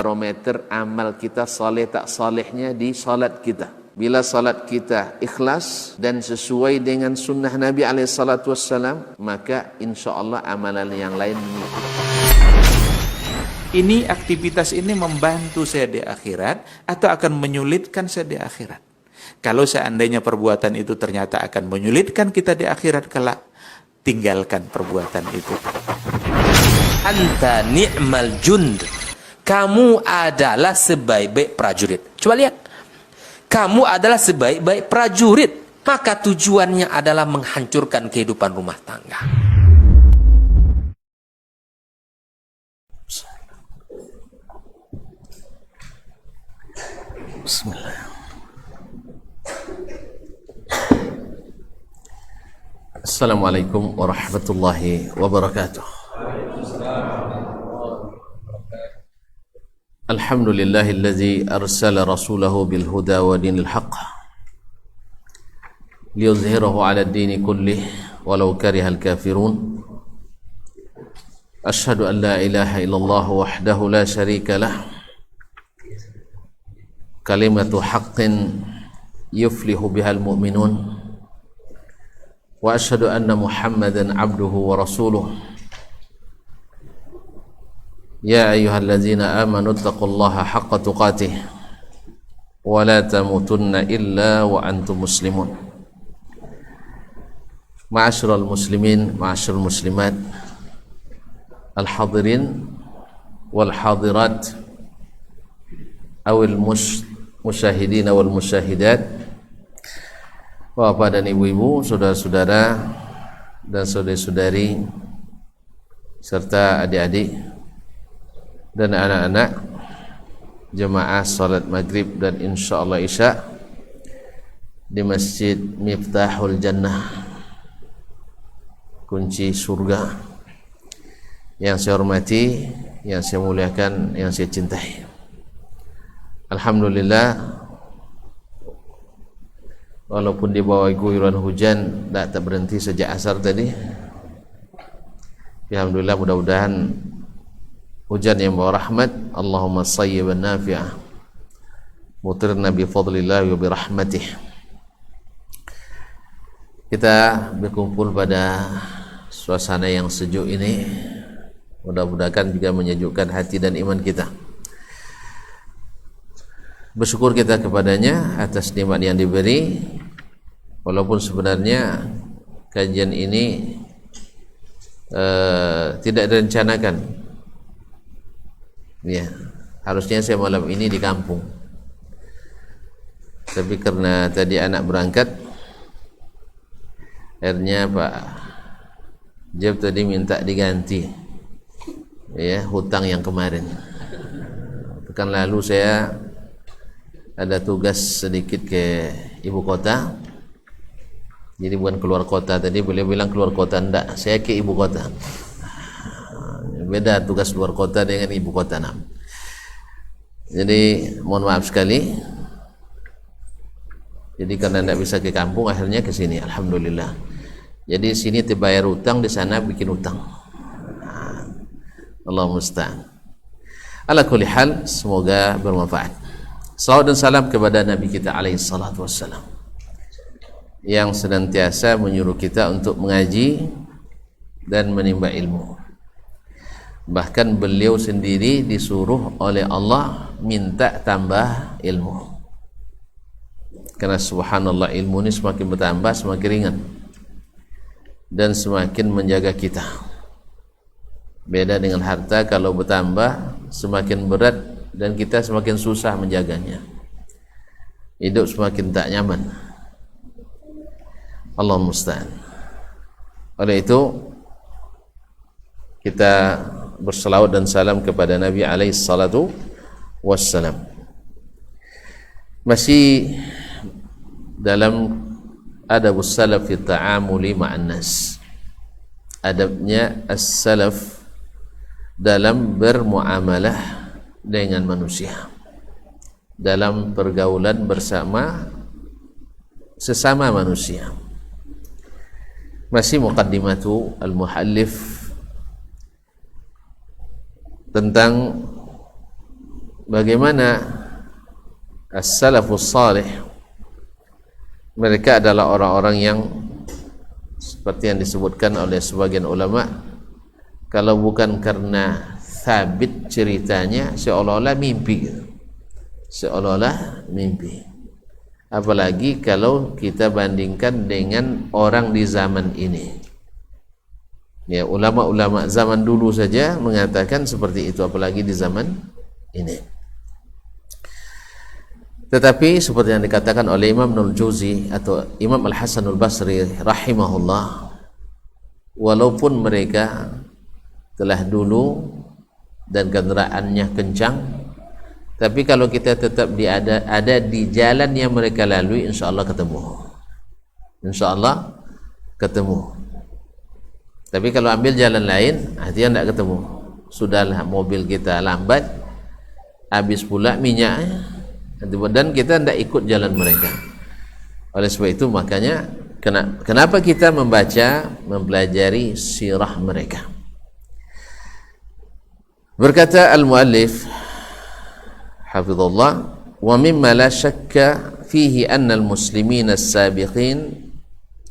barometer amal kita saleh tak salehnya di salat kita. Bila salat kita ikhlas dan sesuai dengan sunnah Nabi SAW, maka insya Allah amalan yang lain mengikuti. Ini aktivitas ini membantu saya di akhirat atau akan menyulitkan saya di akhirat? Kalau seandainya perbuatan itu ternyata akan menyulitkan kita di akhirat kelak, tinggalkan perbuatan itu. Anta ni'mal jund. Kamu adalah sebaik-baik prajurit. Coba lihat. Kamu adalah sebaik-baik prajurit. Maka tujuannya adalah menghancurkan kehidupan rumah tangga. Bismillah. Assalamualaikum warahmatullahi wabarakatuh. Alhamdulillahilladzi arsala rasulahu bil huda wa dinil haqq liyuzhirahu 'ala ad-dini kullih walau karihal kafirun. Asyhadu an la ilaha illallah wahdahu la syarika lah, kalimatu haqqin yuflihu bihal mu'minun. Wa asyhadu anna Muhammadan abduhu wa rasuluh. Ya ayyuhalladzina amanu taqullaha haqqa tuqatih wa la tamutunna illa wa antum muslimun. Ma'asyiral muslimin, ma'asyiral muslimat, al-hadirin wal hadirat, awil musyahidin wal musyahidat, Bapak dan ibu-ibu, saudara-saudara dan saudari-saudari, serta adik-adik dan anak-anak jemaah salat maghrib dan insyaallah isya di Masjid Miftahul Jannah, kunci surga, yang saya hormati, yang saya muliakan, yang saya cintai. Alhamdulillah, walaupun di bawah guyuran hujan tak berhenti sejak asar tadi. Alhamdulillah, mudah-mudahan hujan yang bawa rahmat. Allahumma sayyiban nafi'ah, mutirna bi fadlillah wa bi rahmatih. Kita berkumpul pada suasana yang sejuk ini, mudah-mudahan juga menyejukkan hati dan iman kita. Bersyukur kita kepadanya atas nikmat yang diberi, walaupun sebenarnya kajian ini tidak direncanakan. Ya, harusnya saya malam ini di kampung, tapi karena tadi anak berangkat, akhirnya Pak Jeb tadi minta diganti, ya, hutang yang kemarin. Pekan lalu saya ada tugas sedikit ke ibu kota, jadi bukan keluar kota. Tadi beliau bilang keluar kota, enggak, saya ke ibu kota. Beda tugas luar kota dengan ibu kota. Jadi mohon maaf sekali. Jadi karena enggak bisa ke kampung, akhirnya ke sini. Alhamdulillah. Jadi sini dibayar utang, di sana bikin utang. Allah musta'an. Ala kulli hal, semoga bermanfaat. Salawat dan salam kepada Nabi kita alaihi salatu wassalam, yang senantiasa menyuruh kita untuk mengaji dan menimba ilmu. Bahkan beliau sendiri disuruh oleh Allah minta tambah ilmu, karena subhanallah, ilmu ini semakin bertambah semakin ringan dan semakin menjaga kita. Beda dengan harta, kalau bertambah semakin berat dan kita semakin susah menjaganya. Hidup semakin tak nyaman. Allah musta'an. Oleh itu kita berselawat dan salam kepada Nabi alaihi salatu wassalam. Masih dalam adabus salaf fi ta'amuli ma'an nas, adabnya as-salaf dalam bermuamalah dengan manusia, dalam pergaulan bersama sesama manusia. Masih muqaddimatu al-muhallif tentang bagaimana as-salafus salih, mereka adalah orang-orang yang seperti yang disebutkan oleh sebagian ulama, kalau bukan karena sabit ceritanya seolah-olah mimpi, seolah-olah mimpi. Apalagi kalau kita bandingkan dengan orang di zaman ini. Ya, ulama-ulama zaman dulu saja mengatakan seperti itu, apalagi di zaman ini. Tetapi seperti yang dikatakan oleh Imam Ibnul Jauzi atau Imam Al-Hasanul Basri rahimahullah, walaupun mereka telah dulu dan kendaraannya kencang, tapi kalau kita tetap ada di jalan yang mereka lalui, insya Allah ketemu. Insya Allah ketemu. Tapi kalau ambil jalan lain, artinya tidak ketemu. Sudahlah, mobil kita lambat, habis pula minyaknya, dan kita tidak ikut jalan mereka. Oleh sebab itu makanya kenapa kita mempelajari sirah mereka. Berkata al-muallif hafizallah, wa mimma la syakka fihi anna al-muslimin as-sabiqin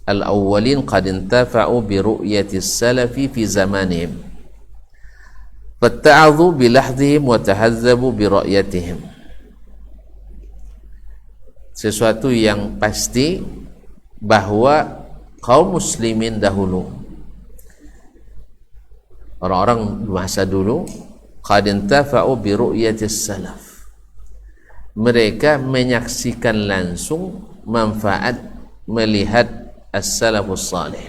al-awwalin qad intafa'u bi ru'yati as-salafi fi zamanihim fatta'adhu bi lahdhihim wa tahazzabu bi ra'yatihim. Sesuatu yang pasti bahwa kaum muslimin dahulu, orang-orang masa dulu, qad intafa'u bi ru'yati as-salaf, mereka menyaksikan langsung manfaat melihat as-salafus salih,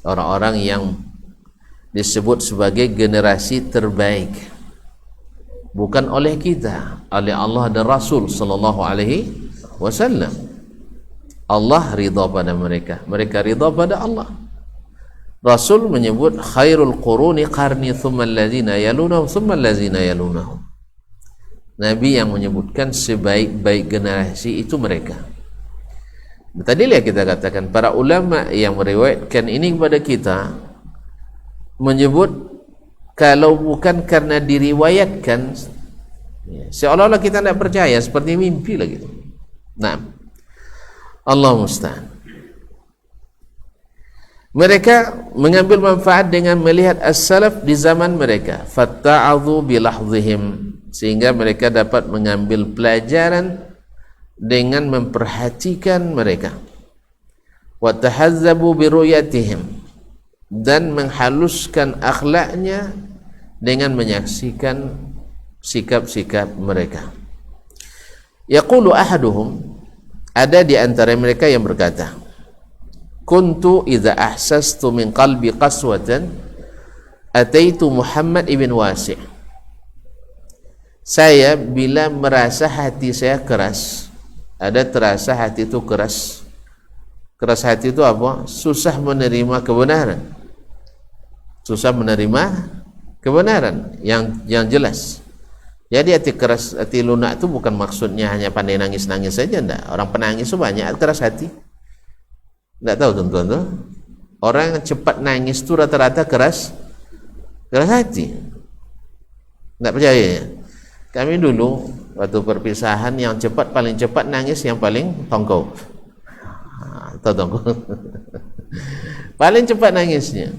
orang-orang yang disebut sebagai generasi terbaik, bukan oleh kita, oleh Allah dan Rasul sallallahu alaihi wasallam. Allah ridha pada mereka, mereka ridha pada Allah. Rasul menyebut khairul quruni qarni thumma allazina yalunahum thumma allazina yalunahum. Nabi yang menyebutkan sebaik-baik generasi itu mereka. Tadilah kita katakan para ulama yang meriwayatkan ini kepada kita menyebut kalau bukan karena diriwayatkan, seolah-olah kita tidak percaya, seperti mimpi lah gitu. Nah, Allah musta'an. Mereka mengambil manfaat dengan melihat as-salaf di zaman mereka, fatta'adhu bilahdhihim, sehingga mereka dapat mengambil pelajaran dengan memperhatikan mereka, wa tahazzabu bi ru'yatihim, dan menghaluskan akhlaknya dengan menyaksikan sikap-sikap mereka. Yaqulu ahaduhum, ada di antara mereka yang berkata, kuntu idza ahsastu min qalbi qaswatan ataitu Muhammad ibn Wasi'. Saya bila merasa hati saya keras, ada terasa hati itu keras. Keras hati itu apa? Susah menerima kebenaran. Susah menerima kebenaran yang jelas. Jadi hati keras, hati lunak itu bukan maksudnya hanya pandai nangis-nangis saja, enggak. Orang penangis itu banyak keras hati. Enggak tahu tuan-tuan tuh. Orang yang cepat nangis itu rata-rata keras hati. Enggak percaya ya? Kami dulu waktu perpisahan yang cepat, paling cepat nangis yang paling tongkol. Tahu tongkol? Paling cepat nangisnya.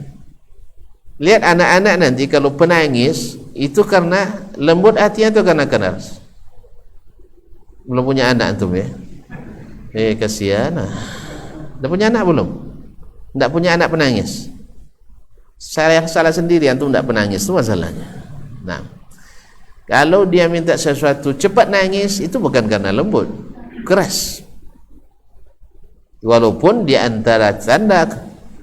Lihat anak-anak nanti kalau penangis itu karena lembut hatinya atau karena keras? Belum punya anak antum ya? Kasihan. Dah punya anak belum? Tidak punya anak penangis. Saya salah sendiri, antum tidak penangis, itu masalahnya. Nah, kalau dia minta sesuatu cepat nangis, itu bukan karena lembut, keras. Walaupun di antara tanda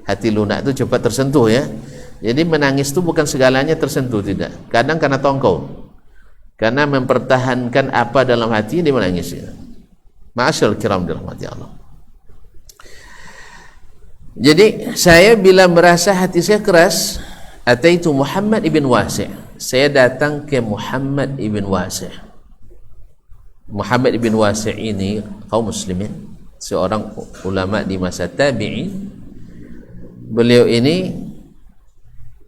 hati lunak itu cepat tersentuh ya. Jadi menangis itu bukan segalanya tersentuh, tidak. Kadang karena tongkol, karena mempertahankan apa dalam hati dia menangis ya. Ma'asyarul kiram dirahmati Allah. Jadi saya bila merasa hati saya keras, ataitu Muhammad ibn Wasi', saya datang ke Muhammad ibn Wasi'. Muhammad ibn Wasi' ini kaum muslimin, seorang ulama di masa tabi'in. Beliau ini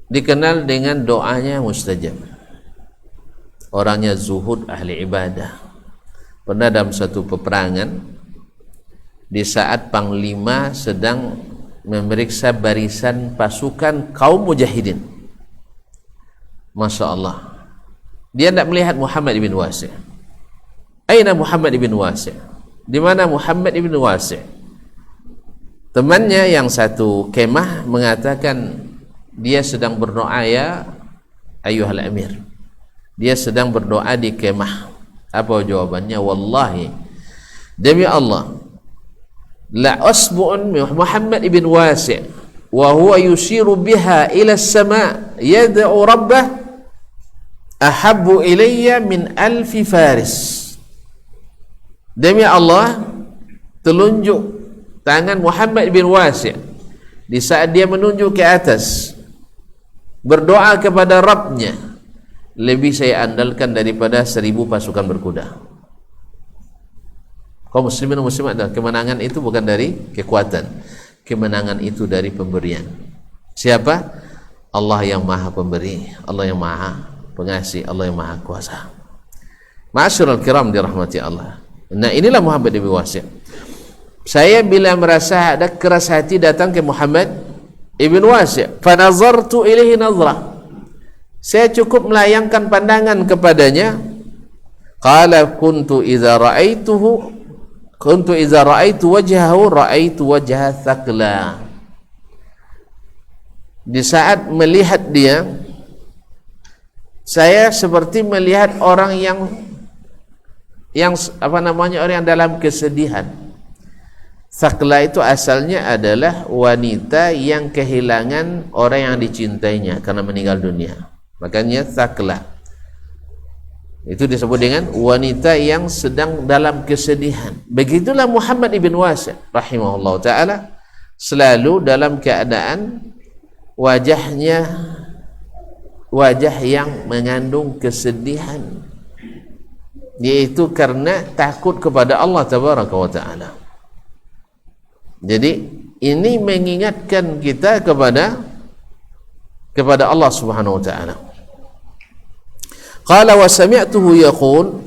dikenal dengan doanya mustajab. orangnya zuhud, ahli ibadah. Pernah dalam satu peperangan, di saat panglima sedang memeriksa barisan pasukan kaum mujahidin, Masya Allah, dia tidak melihat Muhammad ibn Wasi'. Aina Muhammad ibn Wasi'? Di mana Muhammad ibn Wasi'? Temannya yang satu kemah mengatakan dia sedang berdoa, ya ayyuhal amir. Dia sedang berdoa di kemah. Apa jawabannya? Wallahi, demi Allah, la asbu'un Muhammad ibn Wasi' wa huwa yushiru biha ila as-sama' yad'u rabbah ahabbu ilayya min alfi faris. Demi Allah, telunjuk tangan Muhammad bin Wasi' di saat dia menunjuk ke atas berdoa kepada Rabbnya, lebih saya andalkan daripada 1000 pasukan berkuda. Kaum muslimin dan muslimat, kemenangan itu bukan dari kekuatan, kemenangan itu dari pemberian. Siapa? Allah yang maha pemberi, Allah yang maha pengasih, Allah yang maha kuasa. Ma'asyiral kiram dirahmati Allah. Nah, inilah Muhammad bin Wasi'. Saya bila merasa ada keras hati datang ke Muhammad ibn Wasi', fa nazartu ilaihi nazrah, saya cukup melayangkan pandangan kepadanya. Qala kuntu idza ra'aitu wajhahu ra'aitu wajha thaqla. Di saat melihat dia, saya seperti melihat orang yang orang yang dalam kesedihan. Thaqla itu asalnya adalah wanita yang kehilangan orang yang dicintainya karena meninggal dunia. Makanya thaqla itu disebut dengan wanita yang sedang dalam kesedihan. Begitulah Muhammad ibn Wasi' rahimahullah ta'ala, selalu dalam keadaan wajahnya wajah yang mengandung kesedihan, yaitu karena takut kepada Allah tabaraka wa ta'ala. Jadi ini mengingatkan kita kepada Allah subhanahu wa ta'ala. Qala wa sami'tuhu yaqul,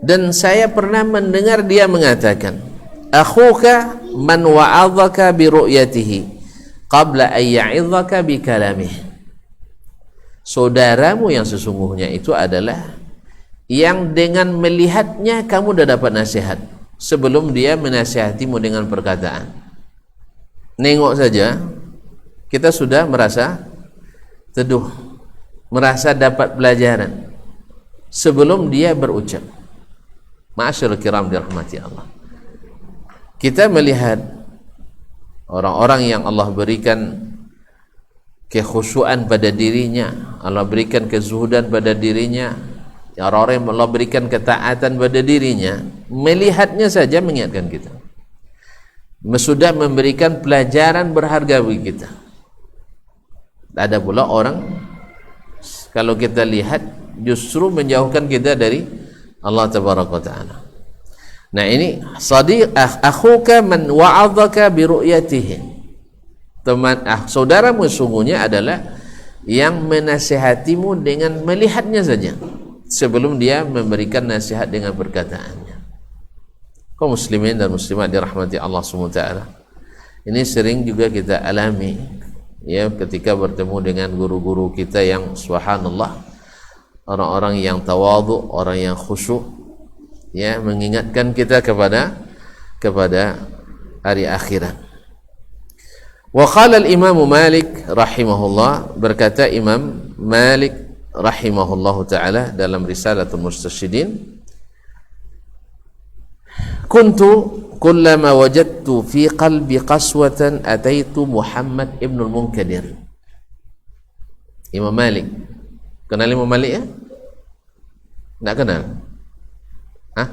dan saya pernah mendengar dia mengatakan, akhuka man wa'adhaka bi ru'yatihi qabla an ya'idhaka bi kalamihi. Saudaramu yang sesungguhnya itu adalah yang dengan melihatnya kamu sudah dapat nasihat sebelum dia menasihatimu dengan perkataan. Nengok saja kita sudah merasa teduh, merasa dapat pelajaran sebelum dia berucap. Ma'asyiral kiram dirahmati Allah. Kita melihat orang-orang yang Allah berikan kekhusyuan pada dirinya, Allah berikan kezuhudan pada dirinya, orang-orang yang Allah berikan ketaatan pada dirinya, melihatnya saja mengingatkan kita, sudah memberikan pelajaran berharga bagi kita. Ada pula orang kalau kita lihat justru menjauhkan kita dari Allah tabaraka ta'ala. Nah ini sadiq akhuka man wa'adhaka bi ru'yatihi, teman saudaramu sungguhnya adalah yang menasihatimu dengan melihatnya saja sebelum dia memberikan nasihat dengan perkataannya. Kaum muslimin dan muslimat dirahmati Allah Subhanahu wa taala, ini sering juga kita alami ya ketika bertemu dengan guru-guru kita yang subhanallah, orang-orang yang tawadhu, orang yang khusyuk, ya mengingatkan kita kepada hari akhirat. Wa qala al-Imam Malik rahimahullah, berkata Imam Malik rahimahullahu taala dalam Risalatul Mustasyidin, kuntu kullama wajadtu fi qalbi qaswatan ataitu Muhammad ibn al-Munkadir. Imam Malik, kenal Imam Malik ya? Tak kenal? Hah?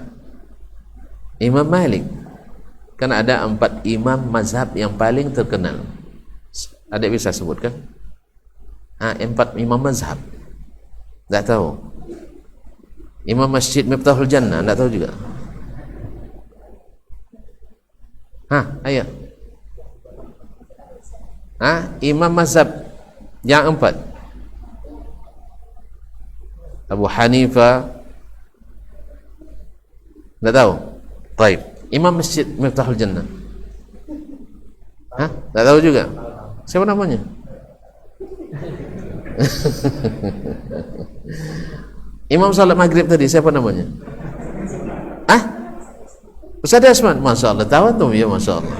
Imam Malik kan ada 4 imam mazhab yang paling terkenal. Ada bisa sebutkan? 4 imam mazhab. Tak tahu? Imam Masjid Miftahul Jannah, tak tahu juga? Ayo. Imam mazhab yang 4. Abu Hanifah, enggak tahu. Baik. Imam Masjid Miftahul Jannah. Hah? Enggak tahu juga. Siapa namanya? Imam salat maghrib tadi siapa namanya? Ustaz Asman, Masya Allah, tahu tuh ya, Masya Allah.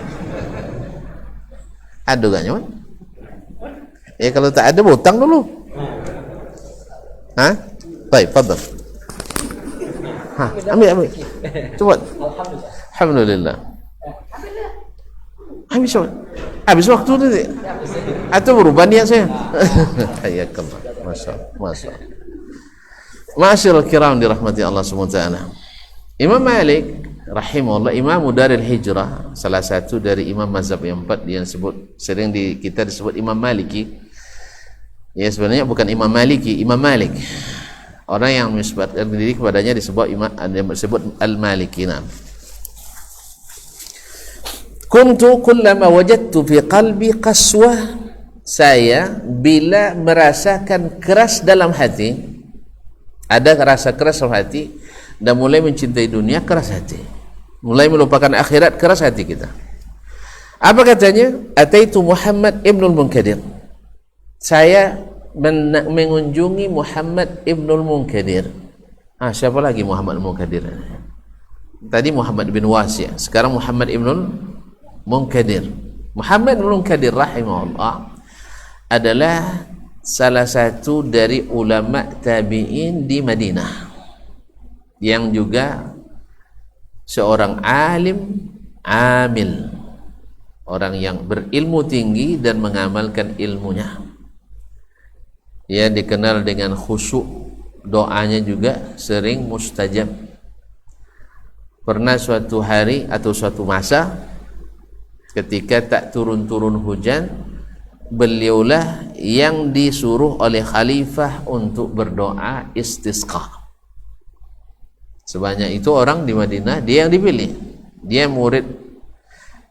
Ada gak nyaman? Ya kalau tak ada butang dulu. Hah? Baik, fadal. Hah, ambil. Coba. Alhamdulillah. Habis waktu nanti. Atau berubah niat saya. Hayakallah. Masya Allah. Ma'asyiral kiram dirahmati Allah SWT. Imam Malik rahimahullah, Imam Daril Hijrah, salah satu dari imam mazhab yang 4 yang sering kita disebut Imam Maliki. Ya sebenarnya bukan Imam Maliki, Imam Malik. Orang yang menisbatkan diri kepadanya disebut Al-Maliki. Kuntu kullama wajadtu fi qalbi qaswah, saya bila merasakan keras dalam hati, ada rasa keras dalam hati dan mulai mencintai dunia, keras hati, mulai melupakan akhirat, keras hati kita. Apa katanya? Ataitu Muhammad ibnul Munkadir, saya mengunjungi Muhammad ibnul Munkadir. Siapa lagi Muhammad ibnul Munkadir? Tadi Muhammad bin Wasi', sekarang Muhammad ibnul Munkadir. Muhammad ibnul Munkadir rahimahullah adalah salah satu dari ulama tabi'in di Madinah, yang juga seorang alim amil, orang yang berilmu tinggi dan mengamalkan ilmunya. Ia dikenal dengan khusyuk, doanya juga sering mustajab. Pernah suatu hari atau suatu masa ketika tak turun-turun hujan, beliaulah yang disuruh oleh khalifah untuk berdoa istisqa. Sebanyak itu orang di Madinah, dia yang dipilih. Dia murid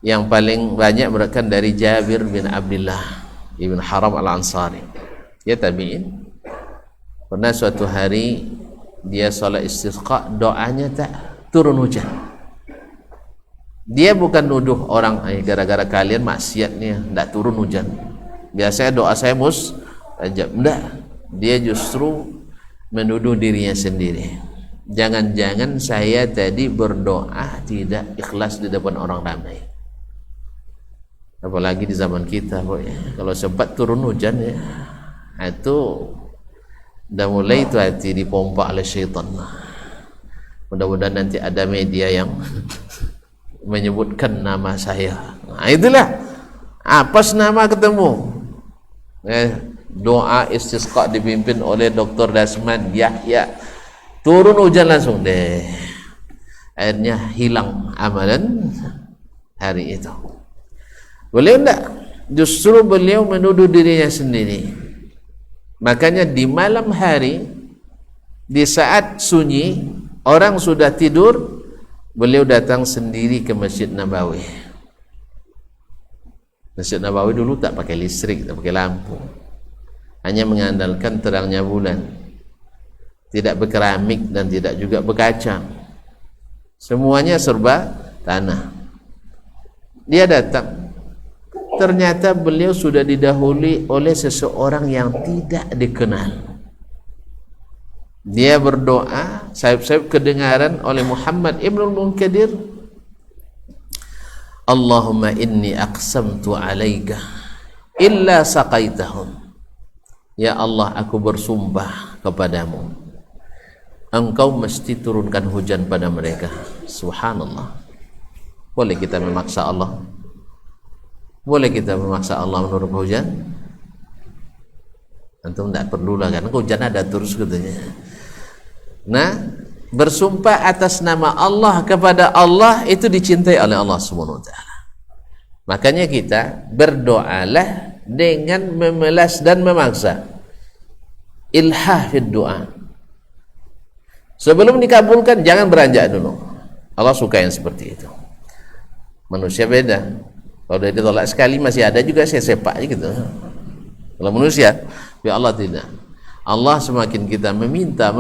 yang paling banyak berikan dari Jabir bin Abdullah ibn Haram al-Ansari. Dia tabi'in. Pernah suatu hari dia salat istisqa, doanya tak turun hujan. Dia bukan nuduh orang gara-gara kalian maksiat nih tak turun hujan, biasanya doa saya mustajab. Enggak, dia justru menuduh dirinya sendiri. Jangan-jangan saya tadi berdoa tidak ikhlas di depan orang ramai. Apalagi di zaman kita, kalau sempat turun hujan ya, itu udah mulai itu hati dipompa oleh syaitan. Mudah-mudahan nanti ada media yang menyebutkan nama saya. Nah, itulah apa nama ketemu. Doa istisqa dipimpin oleh Dr. Dasman Yahya, turun hujan langsung deh. Akhirnya hilang amalan hari itu. Beliau enggak, justru beliau menuduh dirinya sendiri. Makanya di malam hari, di saat sunyi, orang sudah tidur, beliau datang sendiri ke Masjid Nabawi. Masjid Nabawi dulu tak pakai listrik, tak pakai lampu, hanya mengandalkan terangnya bulan, tidak berkeramik dan tidak juga berkaca, semuanya serba tanah. Dia datang, ternyata beliau sudah didahului oleh seseorang yang tidak dikenal. Dia berdoa, sayup-sayup kedengaran oleh Muhammad ibnul Munkadir, Allahumma inni aqsamtu alaika illa saqaitahum. Ya Allah, aku bersumpah kepadamu, engkau mesti turunkan hujan pada mereka. Subhanallah. Boleh kita memaksa Allah? Boleh kita memaksa Allah menurunkan hujan? Antum tidak perlulah, kan hujan ada terus katanya. Nah, bersumpah atas nama Allah kepada Allah itu dicintai oleh Allah Subhanahu wa taala. Makanya kita berdoalah dengan memelas dan memaksa. Ilhah fid doa. Sebelum dikabulkan jangan beranjak dulu. Allah suka yang seperti itu. Manusia beda. Kalau dia ditolak sekali masih ada juga saya sepak gitu. Kalau manusia, ya Allah tidak. Allah semakin kita meminta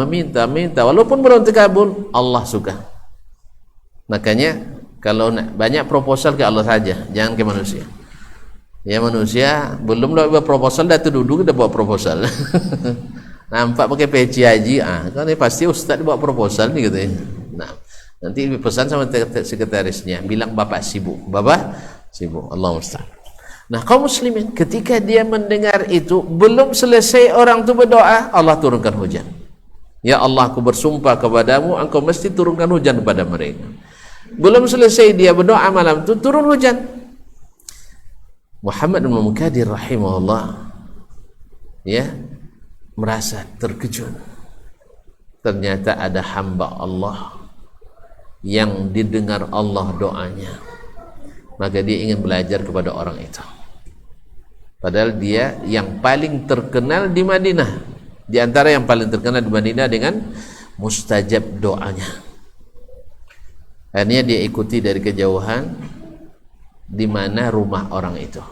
walaupun belum terkabul, Allah suka. Makanya kalau banyak proposal ke Allah saja, jangan ke manusia. Ya, manusia belum buat proposal dah duduk dah buat proposal. Nampak pakai peci haji, kan ini pasti ustaz buat proposal nih gitu ya. Nah, nanti pesan sama sekretarisnya, bilang bapak sibuk. Allah musta'an. Nah, kaum muslimin ketika dia mendengar itu, belum selesai orang itu berdoa, Allah turunkan hujan. Ya Allah, aku bersumpah kepadamu, engkau mesti turunkan hujan kepada mereka. Belum selesai dia berdoa malam itu, turun hujan. Muhammad bin Munkadir rahimahullah ya merasa terkejut. Ternyata ada hamba Allah yang didengar Allah doanya. Maka dia ingin belajar kepada orang itu. Padahal dia yang paling terkenal di Madinah, di antara yang paling terkenal di Madinah dengan mustajab doanya. Akhirnya dia ikuti dari kejauhan di mana rumah orang itu.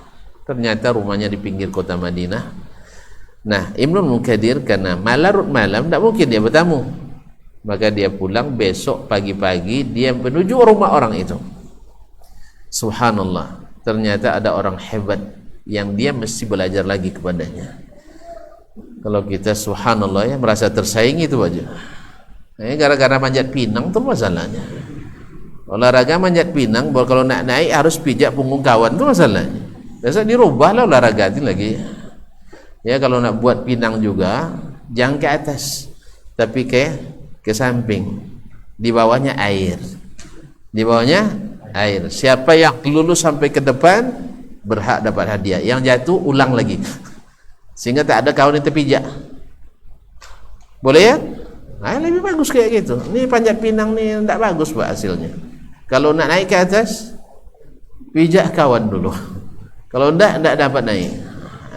Ternyata rumahnya di pinggir kota Madinah. Nah, Ibnul Munkadir karena larut malam tidak mungkin dia bertamu. Maka dia pulang besok pagi-pagi, dia menuju rumah orang itu. Subhanallah, ternyata ada orang hebat yang dia mesti belajar lagi kepadanya. Kalau kita subhanallah ya merasa tersaingi itu aja. Gara-gara manjat pinang tuh masalahnya. Olahraga manjat pinang, kalau nak naik harus pijak punggung kawan tuh masalahnya. Biasa dirubahlah olahraga itu lagi. Ya, kalau nak buat pinang juga jangan ke atas, tapi ke samping. Di bawahnya air. Di bawahnya air. Siapa yang lulus sampai ke depan berhak dapat hadiah, yang jatuh ulang lagi sehingga tak ada kawan yang terpijak. Boleh ya? Nah, lebih bagus kayak gitu. Ini panjat pinang nih tak bagus pak hasilnya. Kalau nak naik ke atas, pijak kawan dulu. Kalau tidak dapat naik.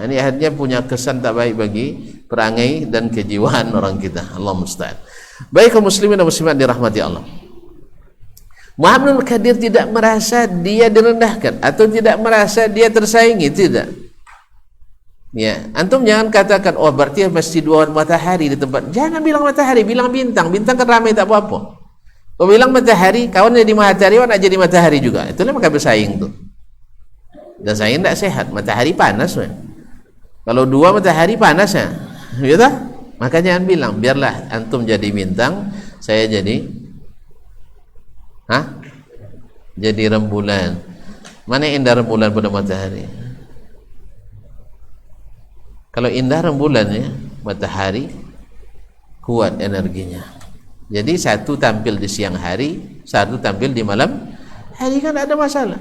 Ini akhirnya punya kesan tak baik bagi perangai dan kejiwaan orang kita. Allah musta'an. Baik kaum muslimin dan muslimat dirahmati Allah, Muhammad bin Munkadir tidak merasa dia direndahkan atau tidak merasa dia tersaingi, tidak. Ya, antum jangan katakan oh berarti mesti dua matahari di tempat. Jangan bilang matahari, bilang bintang. Bintang kan ramai tak apa-apa. Kau bilang matahari, kawan jadi matahari, kawan nak jadi matahari juga. Itulah maka bersaing tuh. Dan saing tak sehat. Matahari panas, man. Kalau dua matahari panas ya, gitu. Maka jangan bilang biarlah antum jadi bintang, saya jadi jadi rembulan. Mana indah rembulan pada matahari? Kalau indah rembulannya, matahari kuat energinya. Jadi satu tampil di siang hari, satu tampil di malam hari, kan ada masalah.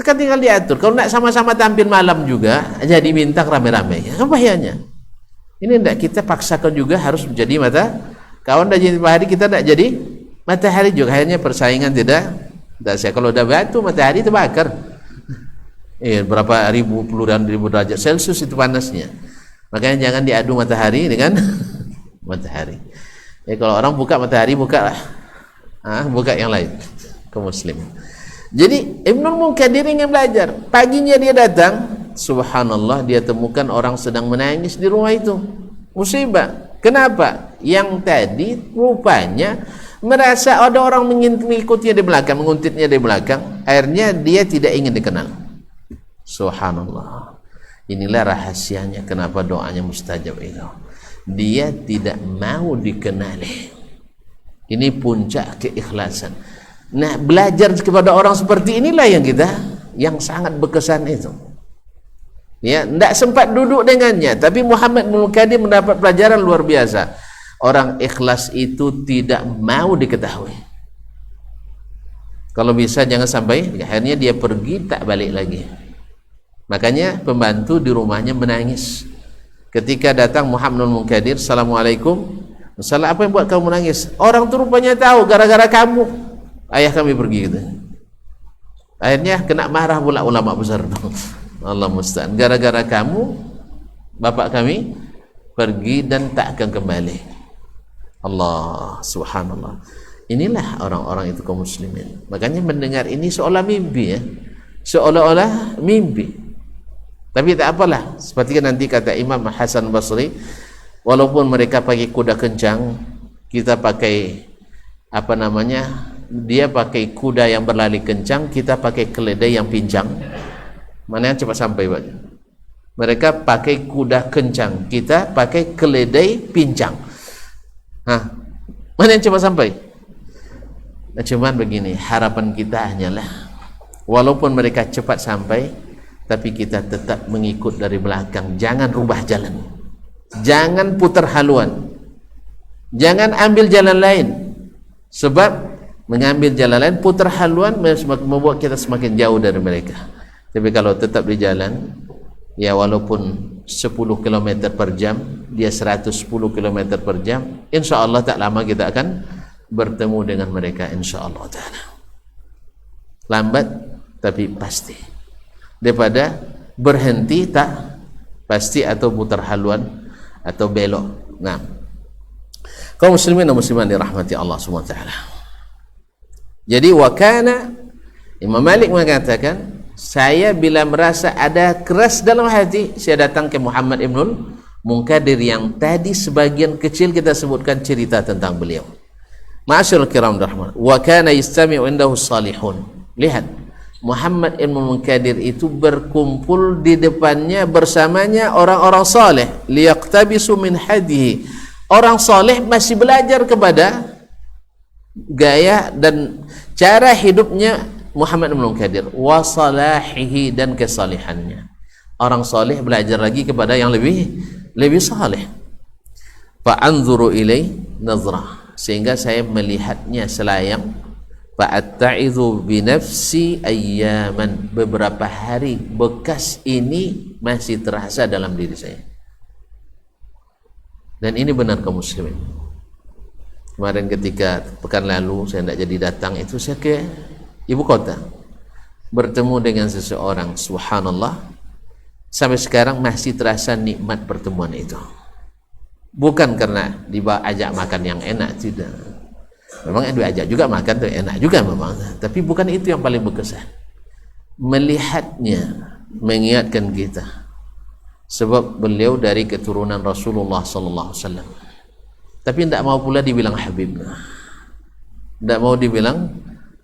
Kan tinggal diatur. Kalau nak sama-sama tampil malam juga, jadi bintang rame-rame, kan bahayanya. Ini tidak kita paksakan juga harus menjadi kawan dah jadi matahari, kita tidak jadi matahari juga. Akhirnya persaingan tidak saya. Kalau udah batu matahari terbakar. Berapa ribu, puluhan ribu derajat Celcius itu panasnya. Makanya jangan diadu matahari dengan matahari. Kalau orang buka matahari, buka yang lain. Kaum muslim. Jadi Ibnul Munkadir ingin belajar. Paginya dia datang, subhanallah, dia temukan orang sedang menangis di rumah itu. Musibah. Kenapa? Yang tadi rupanya merasa ada orang mengikutinya di belakang, menguntitnya di belakang. Akhirnya dia tidak ingin dikenal. Subhanallah. Inilah rahasianya kenapa doanya mustajab itu. Dia tidak mau dikenali. Ini puncak keikhlasan. Nah, belajar kepada orang seperti inilah yang sangat berkesan itu. Ya, tidak sempat duduk dengannya, tapi Muhammad bin Munkadir mendapat pelajaran luar biasa. Orang ikhlas itu tidak mau diketahui. Kalau bisa jangan sampai, akhirnya dia pergi tak balik lagi. Makanya pembantu di rumahnya menangis. Ketika datang Muhammad bin Munkadir, Assalamualaikum. Masalah apa yang buat kamu menangis? Orang tu rupanya tahu gara-gara kamu ayah kami pergi gitu. Akhirnya kena marah pula ulama besar. Allah musta'an. Gara-gara kamu bapak kami pergi dan tak akan kembali. Allah subhanallah. Inilah orang-orang itu kaum muslimin. Makanya mendengar ini seolah mimpi ya. Seolah-olah mimpi. Tapi tak apalah, seperti nanti kata Imam Hasan Basri, walaupun mereka pakai kuda kencang, kita pakai apa namanya, dia pakai kuda yang berlari kencang, kita pakai keledai yang pincang, mana yang cepat sampai Pak? Mereka pakai kuda kencang, kita pakai keledai pincang. Mana yang cepat sampai? Nah, cuman begini, harapan kita hanyalah walaupun mereka cepat sampai, tapi kita tetap mengikut dari belakang. Jangan rubah jalan, jangan putar haluan, jangan ambil jalan lain, sebab mengambil jalan lain, putar haluan membuat kita semakin jauh dari mereka. Tapi kalau tetap di jalan, ya walaupun 10 km per jam, dia 110 km per jam, insya Allah tak lama kita akan bertemu dengan mereka, insya Allah ta'ala. Lambat tapi pasti, daripada berhenti tak pasti atau putar haluan atau belok. Nah, kaum muslimin dan muslimat dirahmati Allah SWT. Jadi wakana, Imam Malik mengatakan, saya bila merasa ada keras dalam hati, saya datang ke Muhammad Ibnul Munkadir yang tadi sebagian kecil kita sebutkan cerita tentang beliau. Ma'asyiral kiram rahman, wa kana yastami'u indahu salihun. Lihat, Muhammad Ibnul Munkadir itu berkumpul di depannya bersamanya orang-orang saleh, liyaqtabisu min hadihi. Orang saleh masih belajar kepada gaya dan cara hidupnya Muhammad Ibn Munkadir, wa salahihi, dan kesalihannya. Orang saleh belajar lagi kepada yang lebih saleh. Fa anzuru ilai nazrah, sehingga saya melihatnya selayang. Fa atta'izu bi nafsi ayyaman, beberapa hari bekas ini masih terasa dalam diri saya. Dan ini benar kaum muslimin. Kemarin ketika pekan lalu saya tidak jadi datang, itu saya ke ibu kota bertemu dengan seseorang, subhanallah, sampai sekarang masih terasa nikmat pertemuan itu. Bukan karena ajak makan yang enak, tidak. Memang diajak juga makan tuh enak juga memang, tapi bukan itu yang paling berkesan. Melihatnya mengingatkan kita, sebab beliau dari keturunan Rasulullah sallallahu alaihi wasallam. Tapi tidak mau pula dibilang Habib, tidak mau dibilang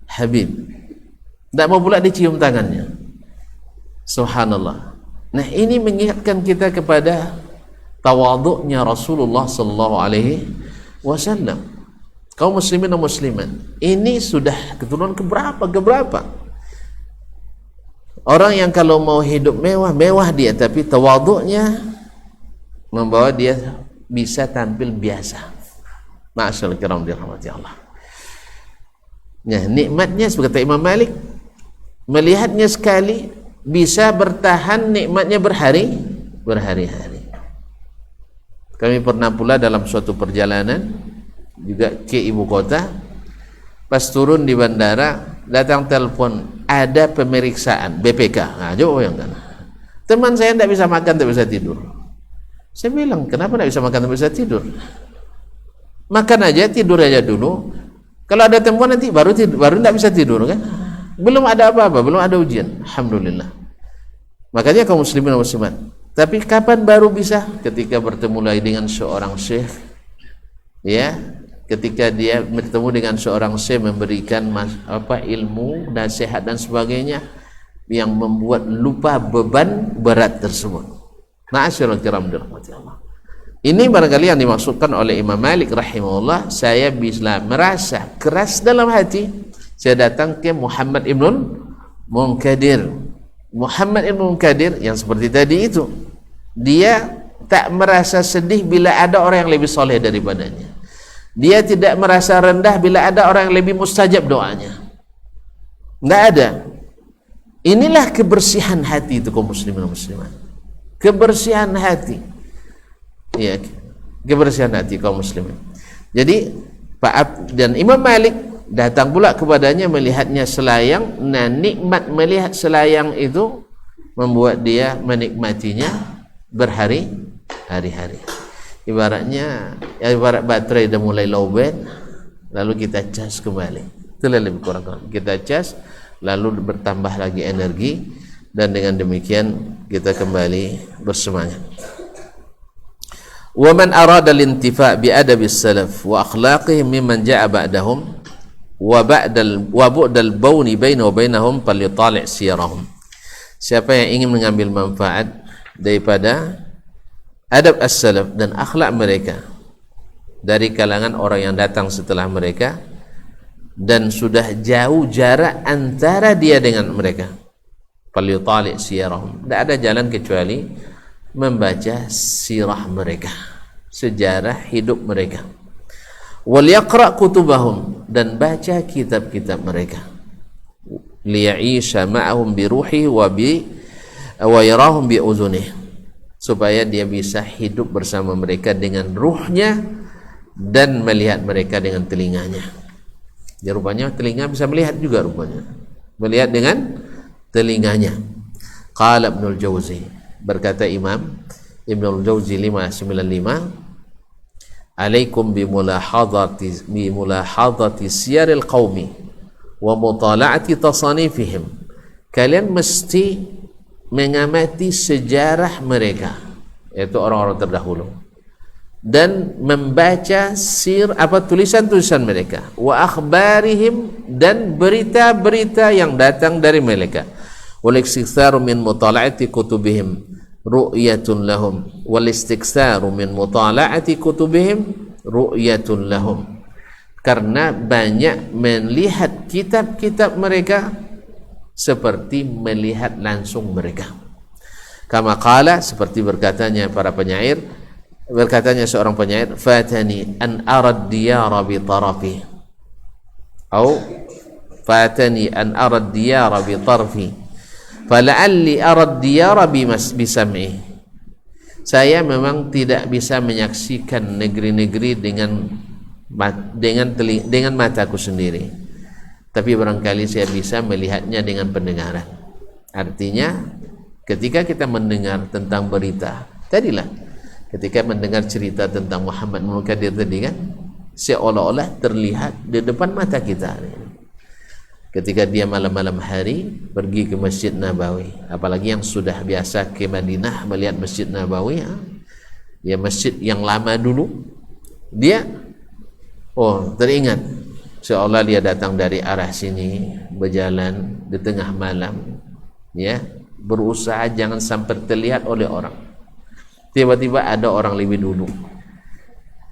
Habib, tidak mau pula dicium tangannya. Subhanallah. Nah, ini mengingatkan kita kepada tawadhu'nya Rasulullah sallallahu alaihi wasallam. Kaum muslimin dan muslimat, ini sudah keturunan keberapa? Orang yang kalau mau hidup mewah dia, tapi tawadhu'nya membawa dia bisa tampil biasa. Ma'asyarul kiram dirahmati Allah. Ya, nikmatnya seperti Imam Malik, melihatnya sekali bisa bertahan nikmatnya berhari-hari. Kami pernah pula dalam suatu perjalanan juga ke ibu kota, pas turun di bandara datang telepon, ada pemeriksaan BPK. Nah, coba bayangkan, teman saya tidak bisa makan, tidak bisa tidur. Saya bilang, kenapa tidak bisa makan, tidak bisa tidur? Makan aja, tidur aja dulu. Kalau ada temuan nanti baru tidak bisa tidur kan? Belum ada apa-apa, belum ada ujian. Alhamdulillah. Makanya kaum muslimin dan muslimat, tapi kapan baru bisa? Ketika bertemu lagi dengan seorang syekh, ya, ketika dia bertemu dengan seorang syekh memberikan ilmu, nasihat dan sebagainya yang membuat lupa beban berat tersebut. Ma'asyiral kiram dirahmati Allah. Ini barangkali yang dimaksudkan oleh Imam Malik rahimahullah. Saya bisa merasa keras dalam hati, saya datang ke Muhammad Ibnul Munkadir. Muhammad Ibnul Munkadir yang seperti tadi itu, dia tak merasa sedih bila ada orang yang lebih soleh daripadanya. Dia tidak merasa rendah bila ada orang yang lebih mustajab doanya. Tidak ada. Inilah kebersihan hati itu kaum muslimin dan muslimat. Kebersihan hati, ya, kebersihan hati kaum muslimin. Jadi dan Imam Malik datang pula kepadanya melihatnya selayang. Nah, nikmat melihat selayang itu membuat dia menikmatinya berhari-hari. Ibaratnya, ibarat baterai dah mulai lowbat, lalu kita cas kembali. Itulah lebih kurang. Kita cas, lalu bertambah lagi energi, dan dengan demikian kita kembali bersemangat. Wa man arada al-intifa' bi adabis salaf wa akhlaqihim mimman ja'a ba'dahum wa bu'dal bauni baina wa bainahum falyutali' siyarahum. Siapa yang ingin mengambil manfaat daripada adab as-salaf dan akhlak mereka dari kalangan orang yang datang setelah mereka dan sudah jauh jarak antara dia dengan mereka, falyutali' siyarahum, tidak ada jalan kecuali membaca sirah mereka, sejarah hidup mereka. Wal yaqra' kutubahum, dan baca kitab-kitab mereka. Liya'isha ma'ahum bi ruhi wa yarahum bi uzunih, supaya dia bisa hidup bersama mereka dengan ruhnya dan melihat mereka dengan telinganya. Ya, rupanya telinga bisa melihat juga, rupanya melihat dengan telinganya. Qala Ibnul Jauzi, berkata Imam Ibnul Jauzi 595, alaikum bimulahadati siyaril qaumi wa mutala'ati tasanifihim, kalian mesti mengamati sejarah mereka, yaitu orang-orang terdahulu, dan membaca tulisan-tulisan mereka, wa akhbarihim, dan berita-berita yang datang dari mereka, wal istiktsaru min mutala'ati kutubihim ru'yatun lahum, wal istiktsaru min mutala'ati kutubihim ru'yatun lahum, karena banyak melihat kitab-kitab mereka seperti melihat langsung mereka. Kama qala, seperti berkatanya para penyair, berkatanya seorang penyair, fatani an arad diyara bi tarafi, atau fatani an arad diyara bi tarfi fala'alli arad diyara bi sam'i. Saya memang tidak bisa menyaksikan negeri-negeri dengan mataku sendiri, tapi barangkali saya bisa melihatnya dengan pendengaran. Artinya ketika kita mendengar tentang berita tadilah, ketika mendengar cerita tentang Muhammad Munkadir tadi kan, seolah-olah terlihat di depan mata kita. Ketika dia malam-malam hari pergi ke Masjid Nabawi, apalagi yang sudah biasa ke Madinah melihat Masjid Nabawi, ya masjid yang lama dulu, dia teringat seolah dia datang dari arah sini, berjalan di tengah malam, ya, berusaha jangan sampai terlihat oleh orang. Tiba-tiba ada orang lebih dulu,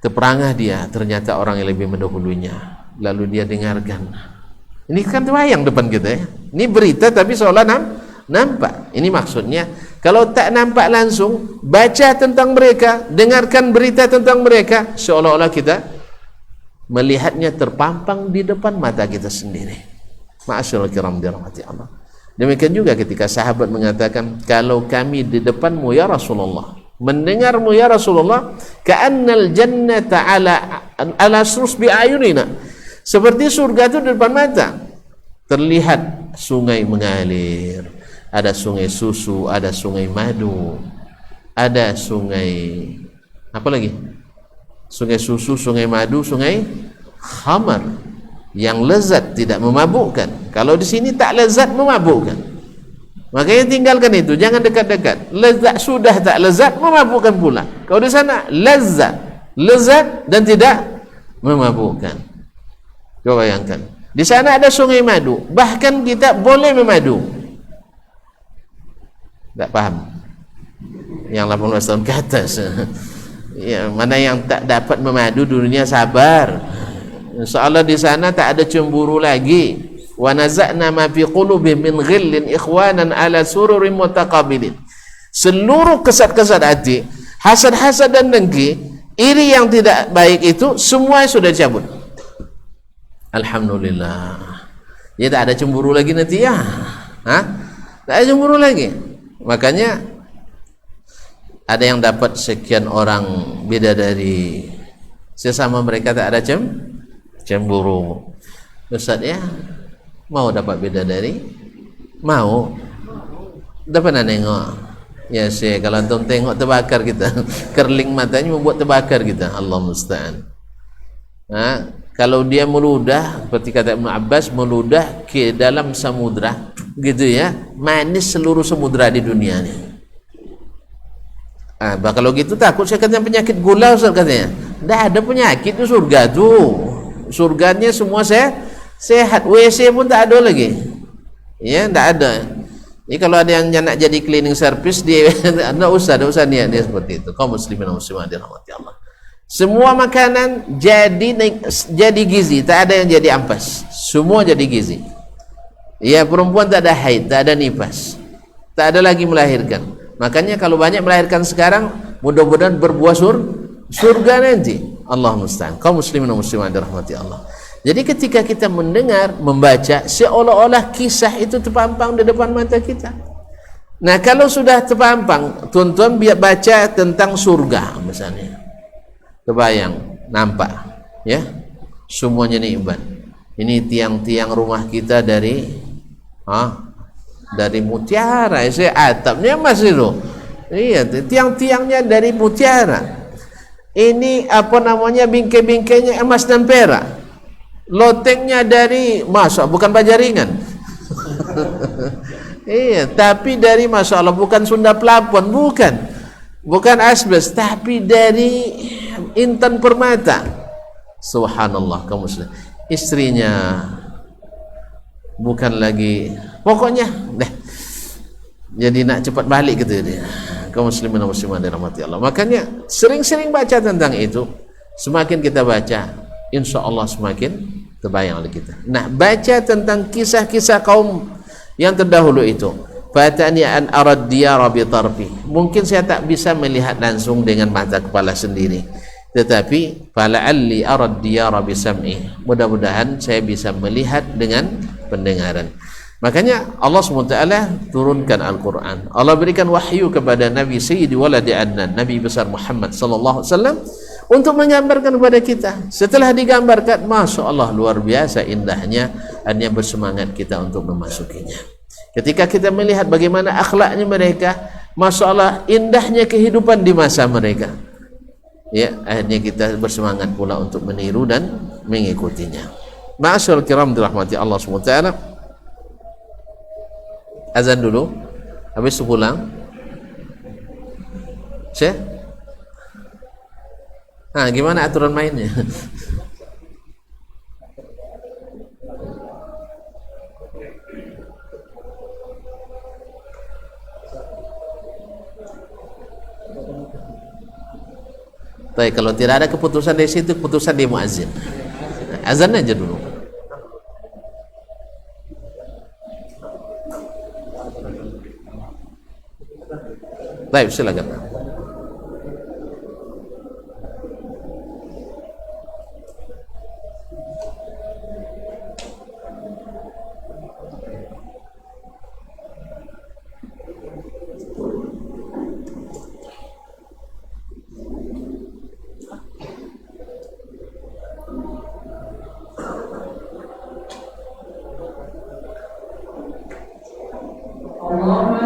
terperangah dia, ternyata orang yang lebih mendahulunya, lalu dia dengarkan. Ini kan wayang depan kita ya, ini berita tapi seolah nampak. Ini maksudnya, kalau tak nampak langsung, baca tentang mereka, dengarkan berita tentang mereka, seolah-olah kita melihatnya terpampang di depan mata kita sendiri. Ma'asyiral kiram dirahmati Allah. Demikian juga ketika sahabat mengatakan, kalau kami di depanmu ya Rasulullah, mendengarmu ya Rasulullah, ka'annal jannata ala surus bi'ayunina, seperti surga itu di depan mata, terlihat sungai mengalir, ada sungai susu, ada sungai madu, ada sungai apa lagi? Sungai susu, sungai madu, sungai khamar yang lezat, tidak memabukkan. Kalau di sini tak lezat, memabukkan. Makanya tinggalkan itu, jangan dekat-dekat. Lezat sudah tak lezat, memabukkan pula. Kalau di sana lezat dan tidak memabukkan. Coba bayangkan, di sana ada sungai madu, bahkan kita boleh memadu. Tak paham? Yang 18 tahun ke atas. Ya, mana yang tak dapat memadu dunia, sabar. Insyaallah di sana tak ada cemburu lagi. Wa naza'na ma fi qulubihim min ghillin ikhwanan ala sururin mutaqabilin. Seluruh kesat-kesat hati, hasad-hasad dan dengki, iri yang tidak baik itu semua sudah cabut. Alhamdulillah. Ya, tak ada cemburu lagi nanti ya. Tak ada cemburu lagi. Makanya ada yang dapat sekian orang bidadari, sesama mereka tak ada cemburu. Ustaz ya, mau dapat bidadari? Mau. Dapat nak nengok? Ya Syekh, kalau antum tengok terbakar kita. Kerling matanya membuat terbakar kita. Allah musta'an. Kalau dia meludah, seperti kata Ibn Abbas, meludah ke dalam samudra, gitu ya, manis seluruh samudra di dunia ini. Kalau gitu takut saya kena penyakit gula Ustaz katanya. Tidak ada penyakit itu surga tuh. Surganya semua sehat. WC pun tak ada lagi. Ya, tidak ada. Jadi kalau ada yang nak jadi cleaning service dia tidak usah niat dia seperti itu. Kaum muslimin dan muslimat dirahmati Allah. Semua makanan jadi gizi, tak ada yang jadi ampas. Semua jadi gizi. Ya, perempuan tak ada haid, tak ada nifas. Tak ada lagi melahirkan. Makanya kalau banyak melahirkan sekarang, mudah-mudahan berbuah surga nanti. Allah musta'an. Kaum muslimin dan muslimat dirahmati Allah. Jadi ketika kita mendengar, membaca, seolah-olah kisah itu terpampang di depan mata kita. Nah, kalau sudah terpampang, tuan-tuan biar baca tentang surga misalnya. Kebayang, nampak, ya? Semuanya nikmat. Ini tiang-tiang rumah kita dari mutiara, atapnya emas itu. Iya, tiang-tiangnya dari mutiara. Ini apa namanya, bingkai-bingkainya emas dan perak. Lotengnya dari bukan baja ringan. Iya, tapi dari Masya Allah, bukan Sunda Pelapon, bukan asbes, tapi dari intan permata. Subhanallah, kamu sudah istrinya bukan lagi, pokoknya jadi nak cepat balik gitu dia. Kaum muslimin dan muslimat dirahmati Allah. Makanya sering-sering baca tentang itu. Semakin kita baca, insya Allah semakin terbayang oleh kita. Nah, baca tentang kisah-kisah kaum yang terdahulu itu. Fatani an arad diyara bi tarfi. Mungkin saya tak bisa melihat langsung dengan mata kepala sendiri, tetapi fala'alli arad diyara bi sam'i. Mudah-mudahan saya bisa melihat dengan pendengaran. Makanya Allah SWT turunkan Al-Quran. Allah berikan wahyu kepada Nabi Sayyidi Waladi Adnan, Nabi besar Muhammad sallallahu alaihi wasallam, untuk menggambarkan kepada kita. Setelah digambarkan, Masya Allah, luar biasa indahnya, hanya bersemangat kita untuk memasukinya. Ketika kita melihat bagaimana akhlaknya mereka, Masya Allah, indahnya kehidupan di masa mereka, ya, akhirnya kita bersemangat pula untuk meniru dan mengikutinya. Ma'asyarul kiram dirahmati Allah SWT. Azan dulu, habis itu pulang. Syekh, gimana aturan mainnya? Baik, kalau tidak ada keputusan dari situ, keputusan di muazzin. Azan aja dulu. Baik, silakan. محمدا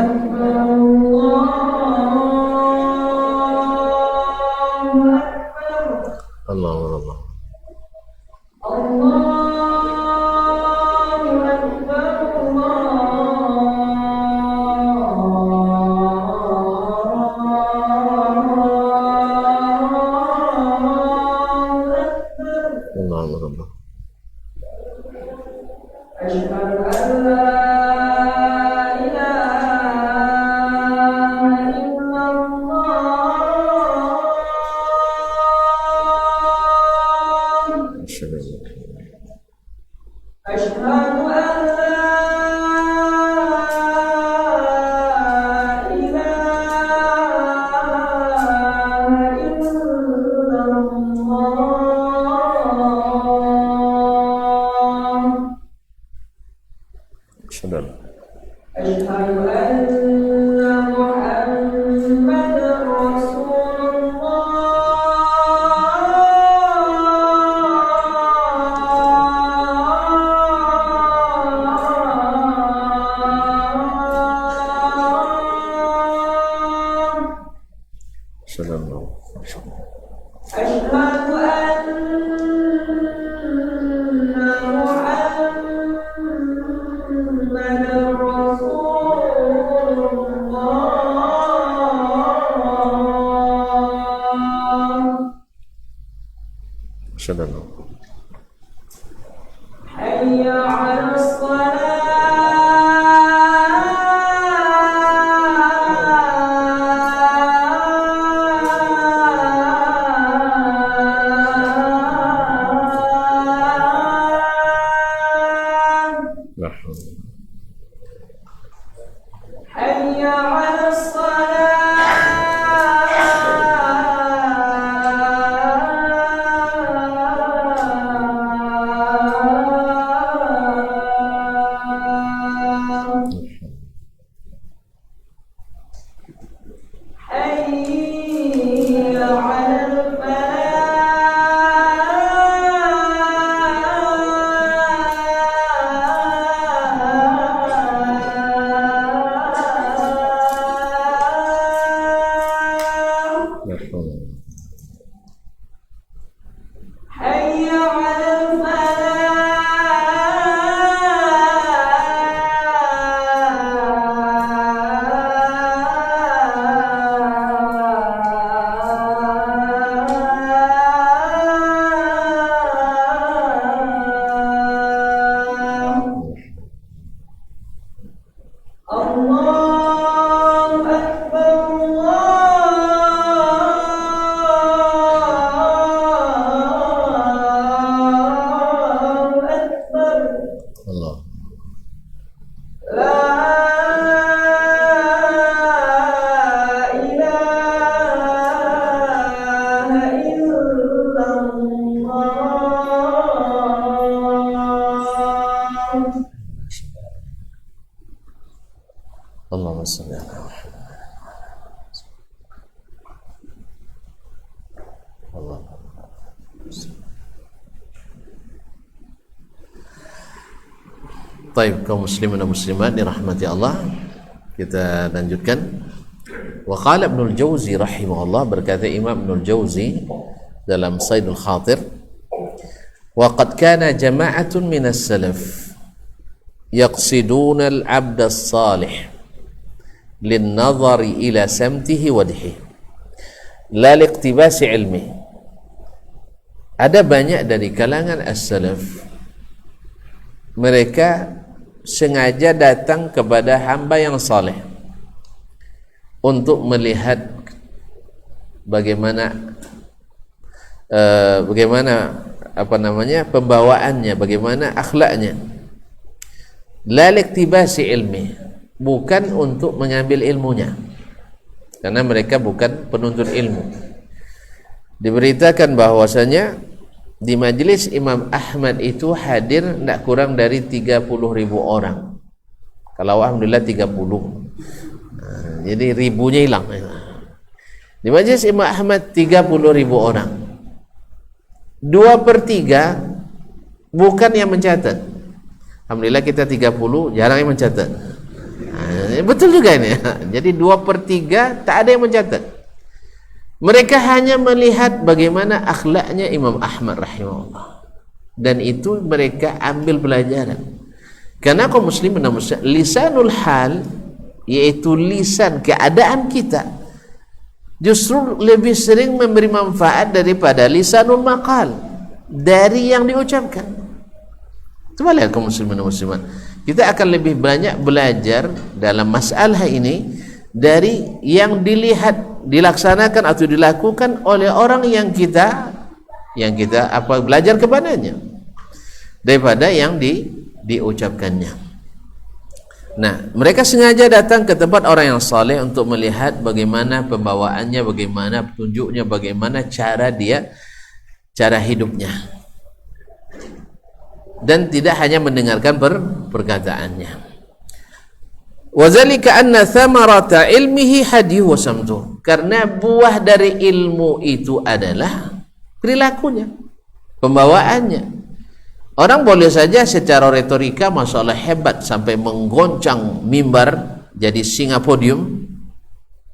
Allahumma salli ala Allah. Baik, kaum muslimin dan muslimat dirahmati Allah, kita lanjutkan. Wa qala Ibnu al-Jauzi rahimahullah, berkata Imam Ibnu al-Jauzi dalam Saidul Khatir, wa qad kana jama'atun min as-salaf yaqsiduna al-'abd as-salih lin-nadhari ila samtihi wa wajhihi la liqtibasi ilmihi. Ada banyak dari kalangan as-salaf, mereka sengaja datang kepada hamba yang saleh untuk melihat bagaimana pembawaannya, bagaimana akhlaknya. La liqtibasi ilmi, bukan untuk mengambil ilmunya, karena mereka bukan penuntut ilmu. Diberitakan bahwasanya di majelis Imam Ahmad itu hadir tidak kurang dari 30.000 orang. Kalau alhamdulillah 30. Jadi ribunya hilang. Di majelis Imam Ahmad 30.000 orang. 2/3 bukan yang mencatat. Alhamdulillah kita 30, jarang yang mencatat. Betul juga ini. Jadi 2/3 tak ada yang mencatat. Mereka hanya melihat bagaimana akhlaknya Imam Ahmad rahimahullah, dan itu mereka ambil pelajaran. Karena kaum muslimin dan muslimat, lisanul hal, yaitu lisan keadaan kita, justru lebih sering memberi manfaat daripada lisanul maqal, dari yang diucapkan. Coba lihat kaum muslimin dan muslimat, kita akan lebih banyak belajar dalam masalah ini dari yang dilihat, dilaksanakan atau dilakukan oleh orang yang kita belajar kepadanya, daripada yang diucapkannya. Nah, mereka sengaja datang ke tempat orang yang saleh untuk melihat bagaimana pembawaannya, bagaimana petunjuknya, bagaimana cara hidupnya, dan tidak hanya mendengarkan perkataannya. Wazalika anna thamarata ilmihi hadiyu wa samtuh, karena buah dari ilmu itu adalah perilakunya, pembawaannya. Orang boleh saja secara retorika masalah hebat sampai menggoncang mimbar jadi singa podium,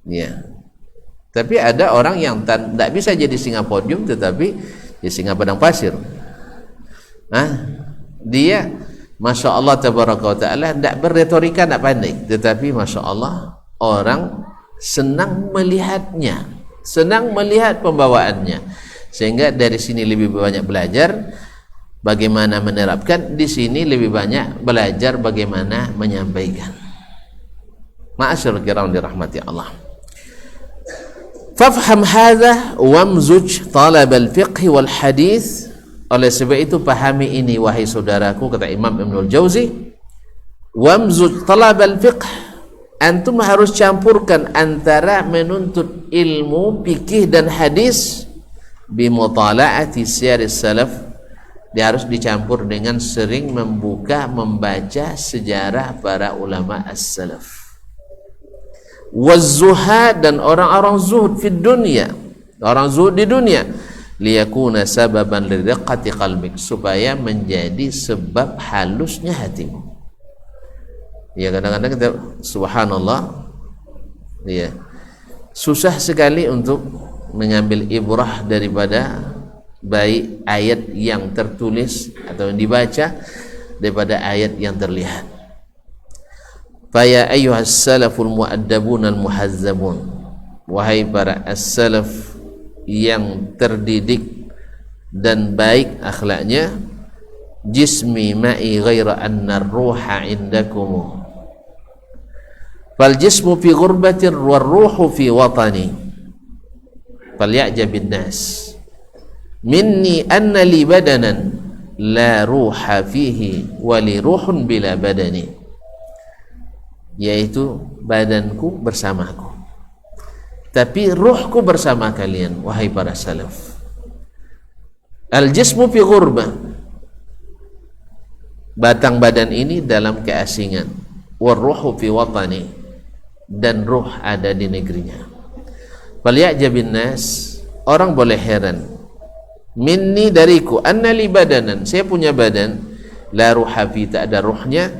ya. Tapi ada orang yang tidak bisa jadi singa podium tetapi jadi singa padang pasir. Dia Masya Allah tabaraka wa ta'ala tidak berretorika, tidak pandai, tetapi Masya Allah orang senang melihatnya, senang melihat pembawaannya, sehingga dari sini lebih banyak belajar bagaimana menerapkan, di sini lebih banyak belajar bagaimana menyampaikan. Ma'asyarul kiram dirahmati Allah. Fafham hadha wamzuj talab al-fiqh wal hadith. Oleh sebab itu pahami ini wahai saudaraku, kata Imam Ibnu al-Jauzi, wamzuj talab al-fiqh, antum harus campurkan antara menuntut ilmu fikih dan hadis bimutala'ati siyaris salaf. Dia harus dicampur dengan sering membaca sejarah para ulama as-salaf. Waz-zuhad, dan orang-orang zuhud fid dunya, orang zuhud di dunia, liyakuna sababan liriqqati qalbik, supaya menjadi sebab halusnya hatimu. Ya, kadang-kadang kita subhanallah, ya, susah sekali untuk mengambil ibrah daripada baik ayat yang tertulis atau yang dibaca daripada ayat yang terlihat. Fa ya ayyuhas salaful mu'addabun al muhazzabun, wahai para as-salaf yang terdidik dan baik akhlaknya, jismi ma'i ghaira anna ar-ruha indakum, fal jismu fi ghurbatin war ruhu fi watani, fal ya'jabin nas minni anna li badanan la ruha fihi wa li ruhun bila badani, yaitu badanku bersamaku tapi ruhku bersama kalian wahai para salaf. Al jismu fi ghurbah, batang badan ini dalam keasingan, war ruhu fi watani, dan ruh ada di negerinya. Fal ya'jabin nas, orang boleh heran, minni dariku, anna li badanan, saya punya badan, la ruha fi, tak ada ruhnya,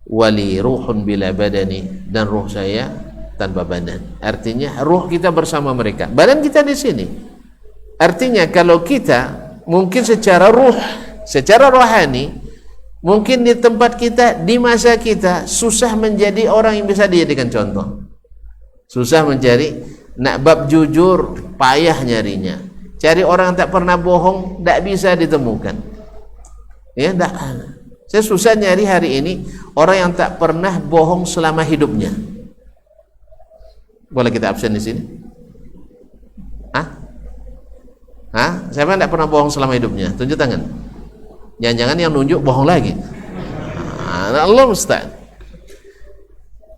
wali ruhun bila badani, dan ruh saya tanpa badan. Artinya ruh kita bersama mereka, badan kita di sini. Artinya kalau kita mungkin secara ruh, secara rohani, mungkin di tempat kita, di masa kita susah menjadi orang yang bisa dijadikan contoh, susah mencari, nak bab jujur payah nyarinya. Cari orang yang tak pernah bohong tak bisa ditemukan. Ya, tak. Saya susah nyari hari ini orang yang tak pernah bohong selama hidupnya. Boleh kita absen di sini? Hah? Siapa yang tak pernah bohong selama hidupnya? Tunjuk tangan. Jangan-jangan yang nunjuk bohong lagi. Allah musta'an.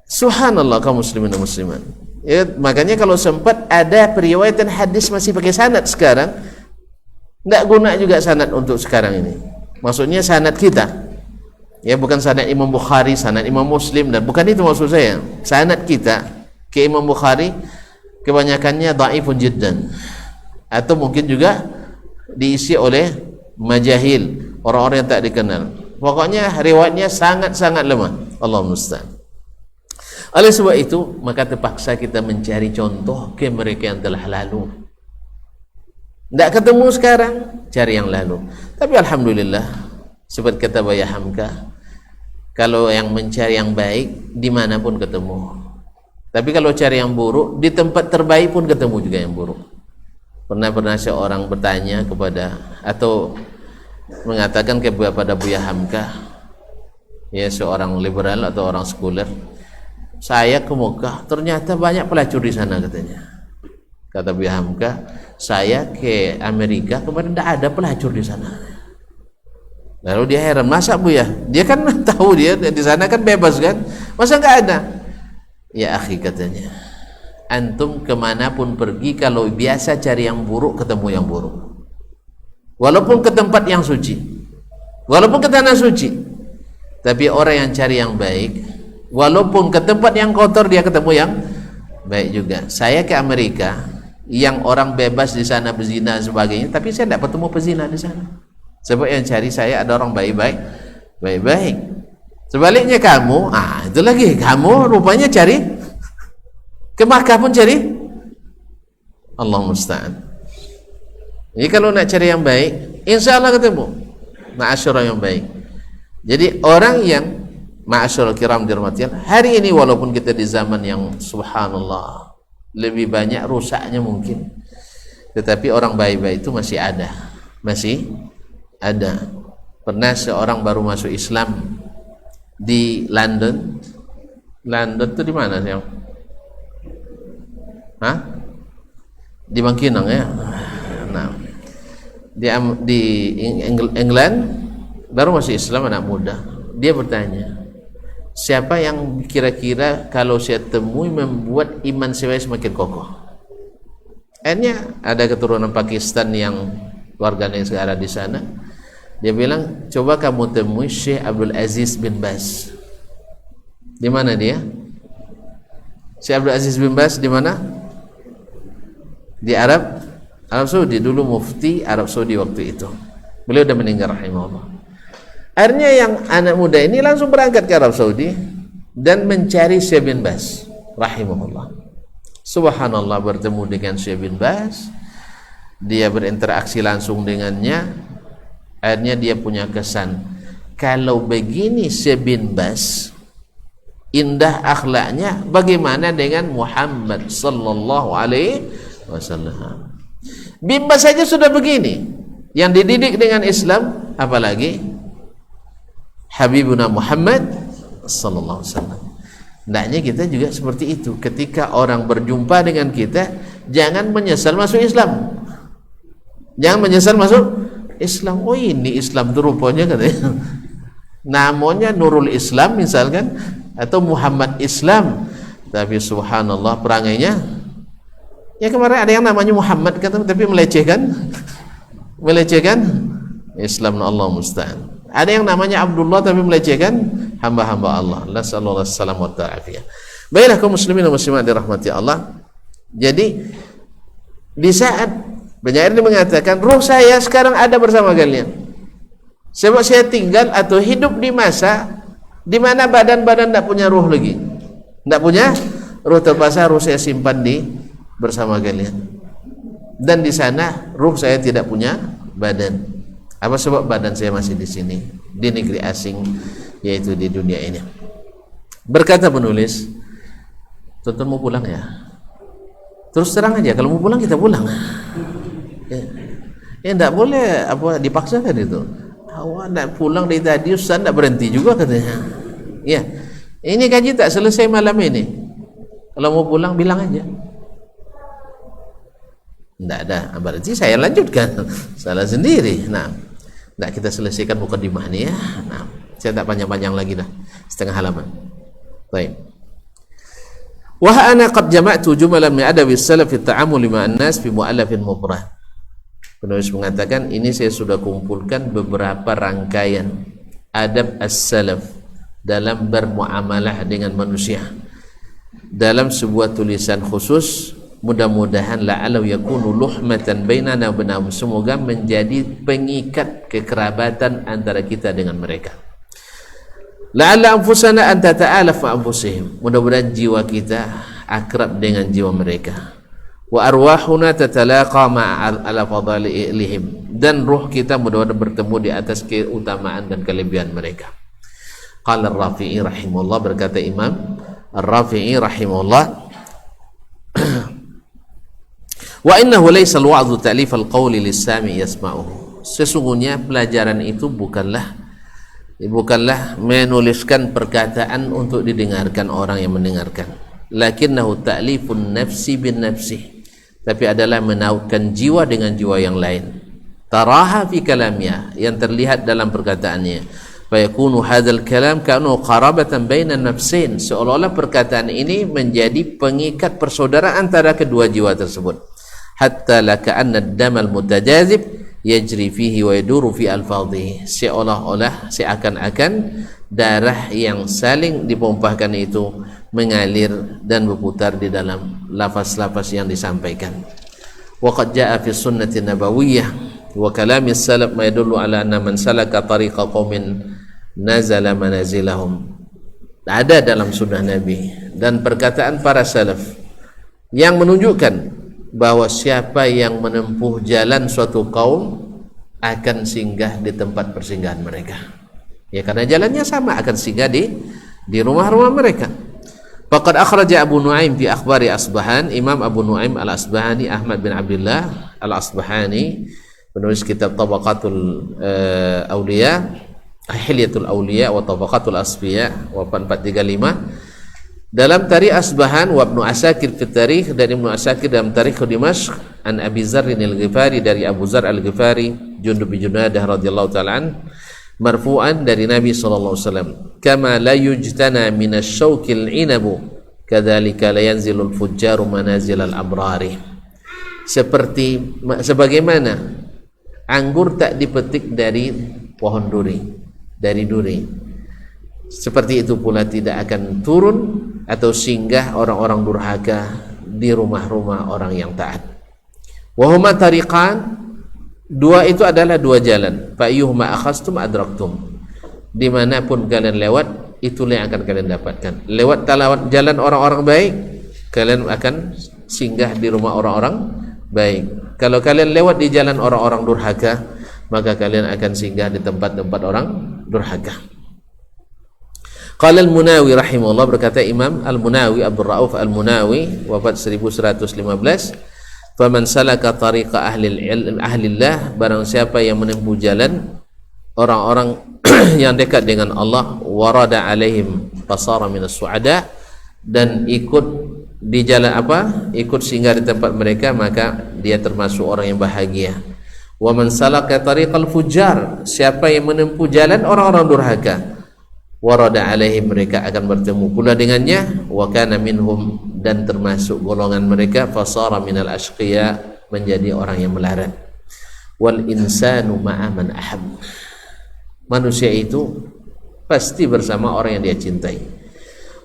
Subhanallah kaum muslimin dan muslimat. Ya, makanya kalau sempat ada periwayatan hadis masih pakai sanad sekarang, tidak guna juga sanad untuk sekarang ini. Maksudnya sanad kita, ya, bukan sanad Imam Bukhari, sanad Imam Muslim, dan bukan itu maksud saya. Sanad kita ke Imam Bukhari kebanyakannya dhaifun jiddan, atau mungkin juga diisi oleh majahil, orang-orang yang tak dikenal. Pokoknya riwayatnya sangat-sangat lemah. Allah musta'an. Oleh sebab itu, maka terpaksa kita mencari contoh ke mereka yang telah lalu. Tidak ketemu sekarang, cari yang lalu. Tapi alhamdulillah, seperti kata Buya Hamka, kalau yang mencari yang baik dimanapun ketemu. Tapi kalau cari yang buruk, di tempat terbaik pun ketemu juga yang buruk. Pernah seorang bertanya kepada, atau mengatakan kepada Buya Hamka, ya, seorang liberal atau orang sekuler, saya ke Mekah, ternyata banyak pelacur di sana katanya. Kata Buya Hamka, saya ke Amerika kemarin tidak ada pelacur di sana. Lalu dia heran, masa Buya? Dia kan tahu dia di sana kan bebas kan, masa nggak ada? Ya akhi, katanya, antum kemanapun pergi, kalau biasa cari yang buruk, ketemu yang buruk. Walaupun ke tempat yang suci, walaupun ke tanah suci, tapi orang yang cari yang baik, walaupun ke tempat yang kotor, dia ketemu yang baik juga. Saya ke Amerika, yang orang bebas di sana berzina dan sebagainya, tapi saya tidak bertemu pezina di sana. Sebab yang cari saya ada orang baik-baik. Sebaliknya kamu, itu lagi, kamu rupanya cari ke Makkah pun cari, Allah musta'an. Jadi kalau nak cari yang baik, insya Allah ketemu ma'asyurah yang baik. Jadi orang yang ma'asyurah kiram dirahmatikan, hari ini walaupun kita di zaman yang subhanallah lebih banyak rusaknya mungkin, tetapi orang baik-baik itu masih ada. Pernah seorang baru masuk Islam di London itu di mana sih? Di Bangkinang ya. Nah, di England baru masuk Islam, anak muda. Dia bertanya, siapa yang kira-kira kalau saya temui membuat iman saya semakin kokoh. Akhirnya ada keturunan Pakistan yang warganya yang sekarang di sana. Dia bilang, coba kamu temui Syekh Abdul Aziz bin Baz. Di mana dia? Syekh Abdul Aziz bin Baz di mana? Di Arab Saudi, dulu mufti Arab Saudi waktu itu. Beliau sudah meninggal rahimahullah. Akhirnya yang anak muda ini langsung berangkat ke Arab Saudi dan mencari Syekh bin Baz rahimahullah. Subhanallah, bertemu dengan Syekh bin Baz, dia berinteraksi langsung dengannya. Akhirnya dia punya kesan, kalau begini Syekh bin Baz indah akhlaknya, bagaimana dengan Muhammad sallallahu alaihi wasallam? Bin Baz saja sudah begini, yang dididik dengan Islam, apalagi Habibuna Muhammad sallallahu alaihi wasallam. Hendaknya kita juga seperti itu. Ketika orang berjumpa dengan kita, jangan menyesal masuk Islam. Jangan menyesal masuk Islam. Oh, ini Islam itu rupanya katanya. Namanya Nurul Islam misalkan, atau Muhammad Islam, tapi subhanallah perangainya ya kemarin ada yang namanya Muhammad kata, tapi melecehkan Islam, Allah musta'an. Ada yang namanya Abdullah tapi melecehkan hamba-hamba Allah. Nasallallahu alaihi wasallam wa ta'afiyah. Baiklah kaum muslimin dan muslimat dirahmati Allah. Jadi di saat penyair ini mengatakan, ruh saya sekarang ada bersama kalian, sebab saya tinggal atau hidup di masa di mana badan-badan tidak punya ruh lagi, tidak punya ruh, terpaksa ruh saya simpan bersama kalian, dan di sana ruh saya tidak punya badan. Apa sebab badan saya masih di sini, di negeri asing, yaitu di dunia ini. Berkata penulis, tonton mau pulang ya? Terus terang aja, kalau mau pulang kita pulang. Ya tidak boleh apa dipaksakan itu. Awak nak pulang dari tadi, Ustaz tak berhenti juga katanya. Ya, ini kaji tak selesai malam ini. Kalau mau pulang bilang aja. Tidak ada, berarti saya lanjutkan. Salah sendiri. Nah, tidak kita selesaikan mukadimah ini ya. Nah, saya tak panjang-panjang lagi dah, setengah halaman. Baik. Wa ana qad jama'tu jumalan min adabi salaf fi ta'amul ma'an nas fi mu'allafin mufrad. Penulis mengatakan, ini saya sudah kumpulkan beberapa rangkaian adab as-salaf dalam bermuamalah dengan manusia dalam sebuah tulisan khusus. Mudah-mudahan la'alau yakunu luhmatan bainana wa bainahum, semoga menjadi pengikat kekerabatan antara kita dengan mereka. La'alla anfusana an tata'alaf ma anfusihim, mudah-mudahan jiwa kita akrab dengan jiwa mereka. Wa arwahuna tatalaqa ma'ala fadalihim, dan ruh kita mudah-mudahan bertemu di atas keutamaan dan kelebihan mereka. Qala Ar-Rafi'i rahimahullah, berkata Imam Ar-Rafi'i rahimahullah, wa innahu laysa al-wa'dhu ta'lif al-qawli lis-sami yasma'uhu, sesungguhnya pelajaran itu bukanlah menuliskan perkataan untuk didengarkan orang yang mendengarkan, lakinnahu ta'lifun nafsi bin nafsi, tapi adalah menautkan jiwa dengan jiwa yang lain. Taraha fi kalamnya, yang terlihat dalam perkataannya. Fa yakunu hadzal kalam ka'annahu qarabatan bainan nafsain, seolah-olah perkataan ini menjadi pengikat persaudaraan antara kedua jiwa tersebut. Hatta la ka'anna ad-damal mutajazib yajri fihi wa yaduru fi alfadhihi, seolah-olah seakan-akan darah yang saling dipompahkan itu mengalir dan berputar di dalam lafaz-lafaz yang disampaikan. Wa qad jaa fi sunnati nabawiyyah wa kalami salaf ma yadullu ala anna man salaka tariqa qaumin nazala manazilahum, ada dalam sunnah Nabi dan perkataan para salaf yang menunjukkan bahwa siapa yang menempuh jalan suatu kaum akan singgah di tempat persinggahan mereka. Ya, karena jalannya sama, akan singgah di rumah-rumah mereka. Faqad akhraja Abu Nuaim fi akhbari Asbahan, Imam Abu Nuaim Al-Asbahani, Ahmad bin Abdullah Al-Asbahani, penulis kitab Tabaqatul Awliya, Hilyatul Awliya wa Tabaqatul Asfiya, wafat 435, dalam Tarikh Asbahan wa Ibnu Asakir fi Tarikh, dan Ibnu Asakir dalam Tarikh Dimashq, an Abi Dzar al-Ghifari, dari Abu Dzar al-Ghifari, Jundub bin Junadah radhiyallahu ta'ala an, marfu'an dari Nabi sallallahu alaihi wasallam, kama la yujtana minasyauqil inabu kadzalika la yanzilul fujjaru manazilal abrari. Sebagaimana anggur tak dipetik dari pohon duri, dari duri, seperti itu pula tidak akan turun atau singgah orang-orang durhaka di rumah-rumah orang yang taat. Wa huma tariqan, dua itu adalah dua jalan. Fa ayyuhuma akhastum adraktum, dimanapun kalian lewat itulah yang akan kalian dapatkan. Lewat jalan orang-orang baik, kalian akan singgah di rumah orang-orang baik. Kalau kalian lewat di jalan orang-orang durhaka, maka kalian akan singgah di tempat-tempat orang durhaka. Qala al-Munawi rahimahullah, berkata Imam al-Munawi Abdul Rauf al-Munawi, wafat 1115, faman salaka tariqa ahlillah, barang siapa yang menempuh jalan orang-orang yang dekat dengan Allah, warada alaihim fasara minas su'ada, dan ikut di jalan ikut singgah di tempat mereka, maka dia termasuk orang yang bahagia. Wa man salaka tariqal fujjar, siapa yang menempuh jalan orang-orang durhaka, warada alaihim, mereka akan bertemu pula dengannya, wa kana minhum, dan termasuk golongan mereka, fasara minal ashqiya, menjadi orang yang melarat. Wal insanu ma'a man ahab, manusia itu pasti bersama orang yang dia cintai.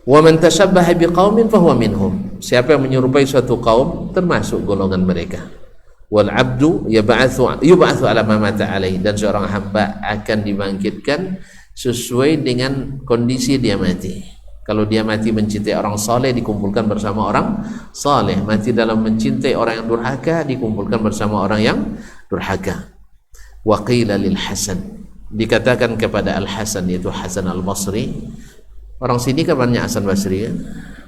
Wa man tashabbaha biqaumin fahuwa minhum, siapa yang menyerupai suatu kaum termasuk golongan mereka. Wal abdu yub'atsu ala ma mata alaihi, dan seorang hamba akan dibangkitkan sesuai dengan kondisi dia mati. Kalau dia mati mencintai orang saleh, dikumpulkan bersama orang saleh. Mati dalam mencintai orang yang durhaka, dikumpulkan bersama orang yang durhaka. Wa qila lil Hasan, dikatakan kepada Al Hasan, yaitu Hasan Al Basri. Orang sini kabarnya Hasan Basri ya?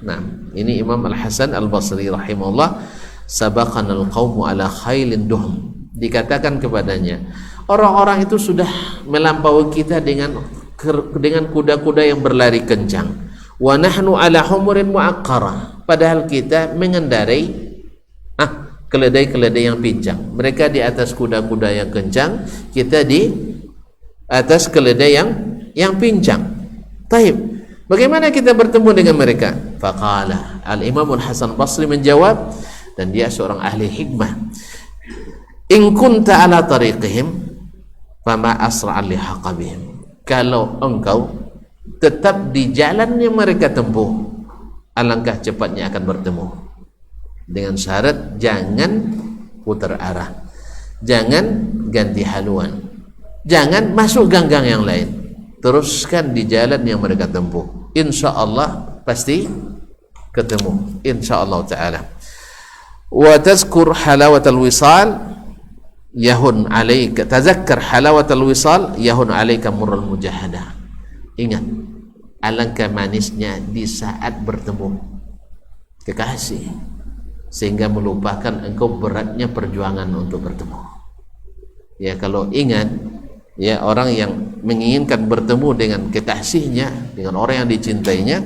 Nah, ini Imam Al Hasan Al Basri rahimahullah, sabaqana al qaumu ala khailin duhm, dikatakan kepadanya, orang-orang itu sudah melampaui kita dengan kuda-kuda yang berlari kencang. Wa nahnu ala humurin muaqqara, padahal kita mengendarai keledai-keledai yang pincang. Mereka di atas kuda-kuda yang kencang, kita di atas keledai yang pincang. Taib, bagaimana kita bertemu dengan mereka? Faqala al-Imam Al-Hasan Basri menjawab, dan dia seorang ahli hikmah, in kunta ala tariqihim fama asra'a lihaqabihim, kalau engkau tetap di jalan yang mereka tempuh, alangkah cepatnya akan bertemu. Dengan syarat jangan putar arah, jangan ganti haluan, jangan masuk gang-gang yang lain, teruskan di jalan yang mereka tempuh, insyaallah pasti ketemu, insyaallah ta'ala. Wa tazkur halawatal wisal yahun alaika, tazakkar halawatal wisal yahun alaika murral mujahadah, ingat alangkah manisnya di saat bertemu kekasih, sehingga melupakan engkau beratnya perjuangan untuk bertemu. Ya, kalau ingat ya, orang yang menginginkan bertemu dengan kekasihnya, dengan orang yang dicintainya,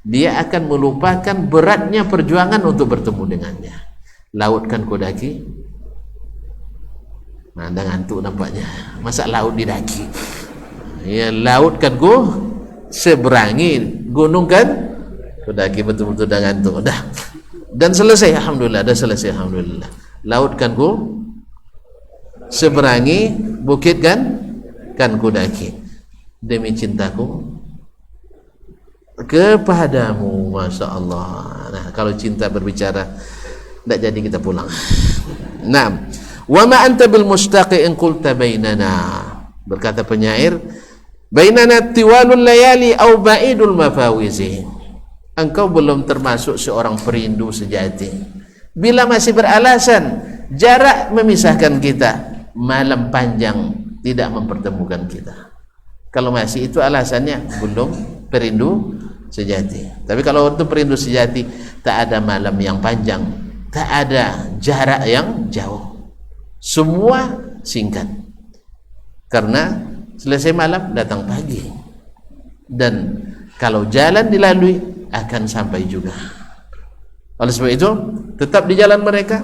dia akan melupakan beratnya perjuangan untuk bertemu dengannya. Lautkan ku daki, nah dah ngantuk nampaknya, masa laut didaki. Ya, lautkan ku seberangi, gunung kan ku daki, betul-betul dah ngantuk dah, dan selesai, alhamdulillah, dah selesai, alhamdulillah. Lautkan ku seberangi, bukit kan ku daki, demi cintaku kepadamu. Masya Allah. Nah, kalau cinta berbicara, tidak jadi kita pulang. Nah, wa ma anta bil mustaqi in qulta bainana, berkata penyair, bainana tiwalul layali au ba'idul mafawizi, engkau belum termasuk seorang perindu sejati bila masih beralasan jarak memisahkan kita, malam panjang tidak mempertemukan kita. Kalau masih itu alasannya, belum perindu sejati. Tapi kalau untuk perindu sejati, tak ada malam yang panjang, tak ada jarak yang jauh, semua singkat, karena selesai malam datang pagi, dan kalau jalan dilalui akan sampai juga. Oleh sebab itu, tetap di jalan mereka,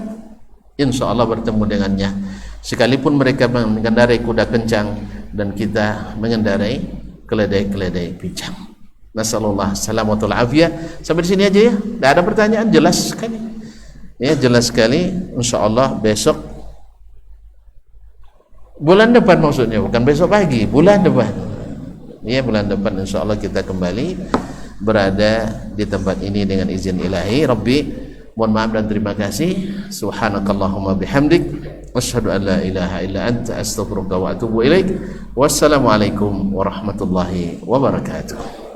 insya Allah bertemu dengannya. Sekalipun mereka mengendarai kuda kencang, dan kita mengendarai keledai-keledai pincang. Nasallallahu salamatul afiyah. Sampai di sini aja ya. Tidak ada pertanyaan, jelas sekali. Ya, jelas sekali. Insyaallah besok bulan depan, maksudnya bukan besok pagi, bulan depan. Ya, bulan depan insyaallah kita kembali berada di tempat ini dengan izin ilahi. Rabbi, mohon maaf dan terima kasih. Subhanakallahumma bihamdik, asyhadu an la ilaha illa anta, astaghfiruka wa atubu ilaik. Wassalamualaikum warahmatullahi wabarakatuh.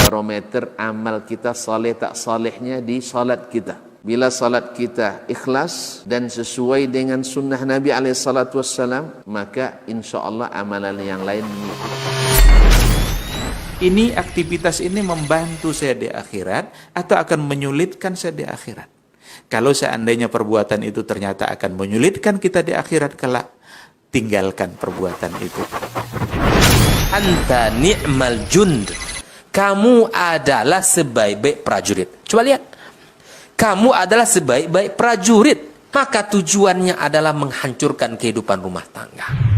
Barometer amal kita saleh tak salehnya di salat kita. Bila salat kita ikhlas dan sesuai dengan sunnah Nabi SAW, maka insya Allah amalan yang lain mengikuti. Ini aktivitas ini membantu saya di akhirat atau akan menyulitkan saya di akhirat? Kalau seandainya perbuatan itu ternyata akan menyulitkan kita di akhirat kelak, tinggalkan perbuatan itu. Anta ni'mal jund. Kamu adalah sebaik-baik prajurit. Coba lihat. Kamu adalah sebaik-baik prajurit. Maka tujuannya adalah menghancurkan kehidupan rumah tangga.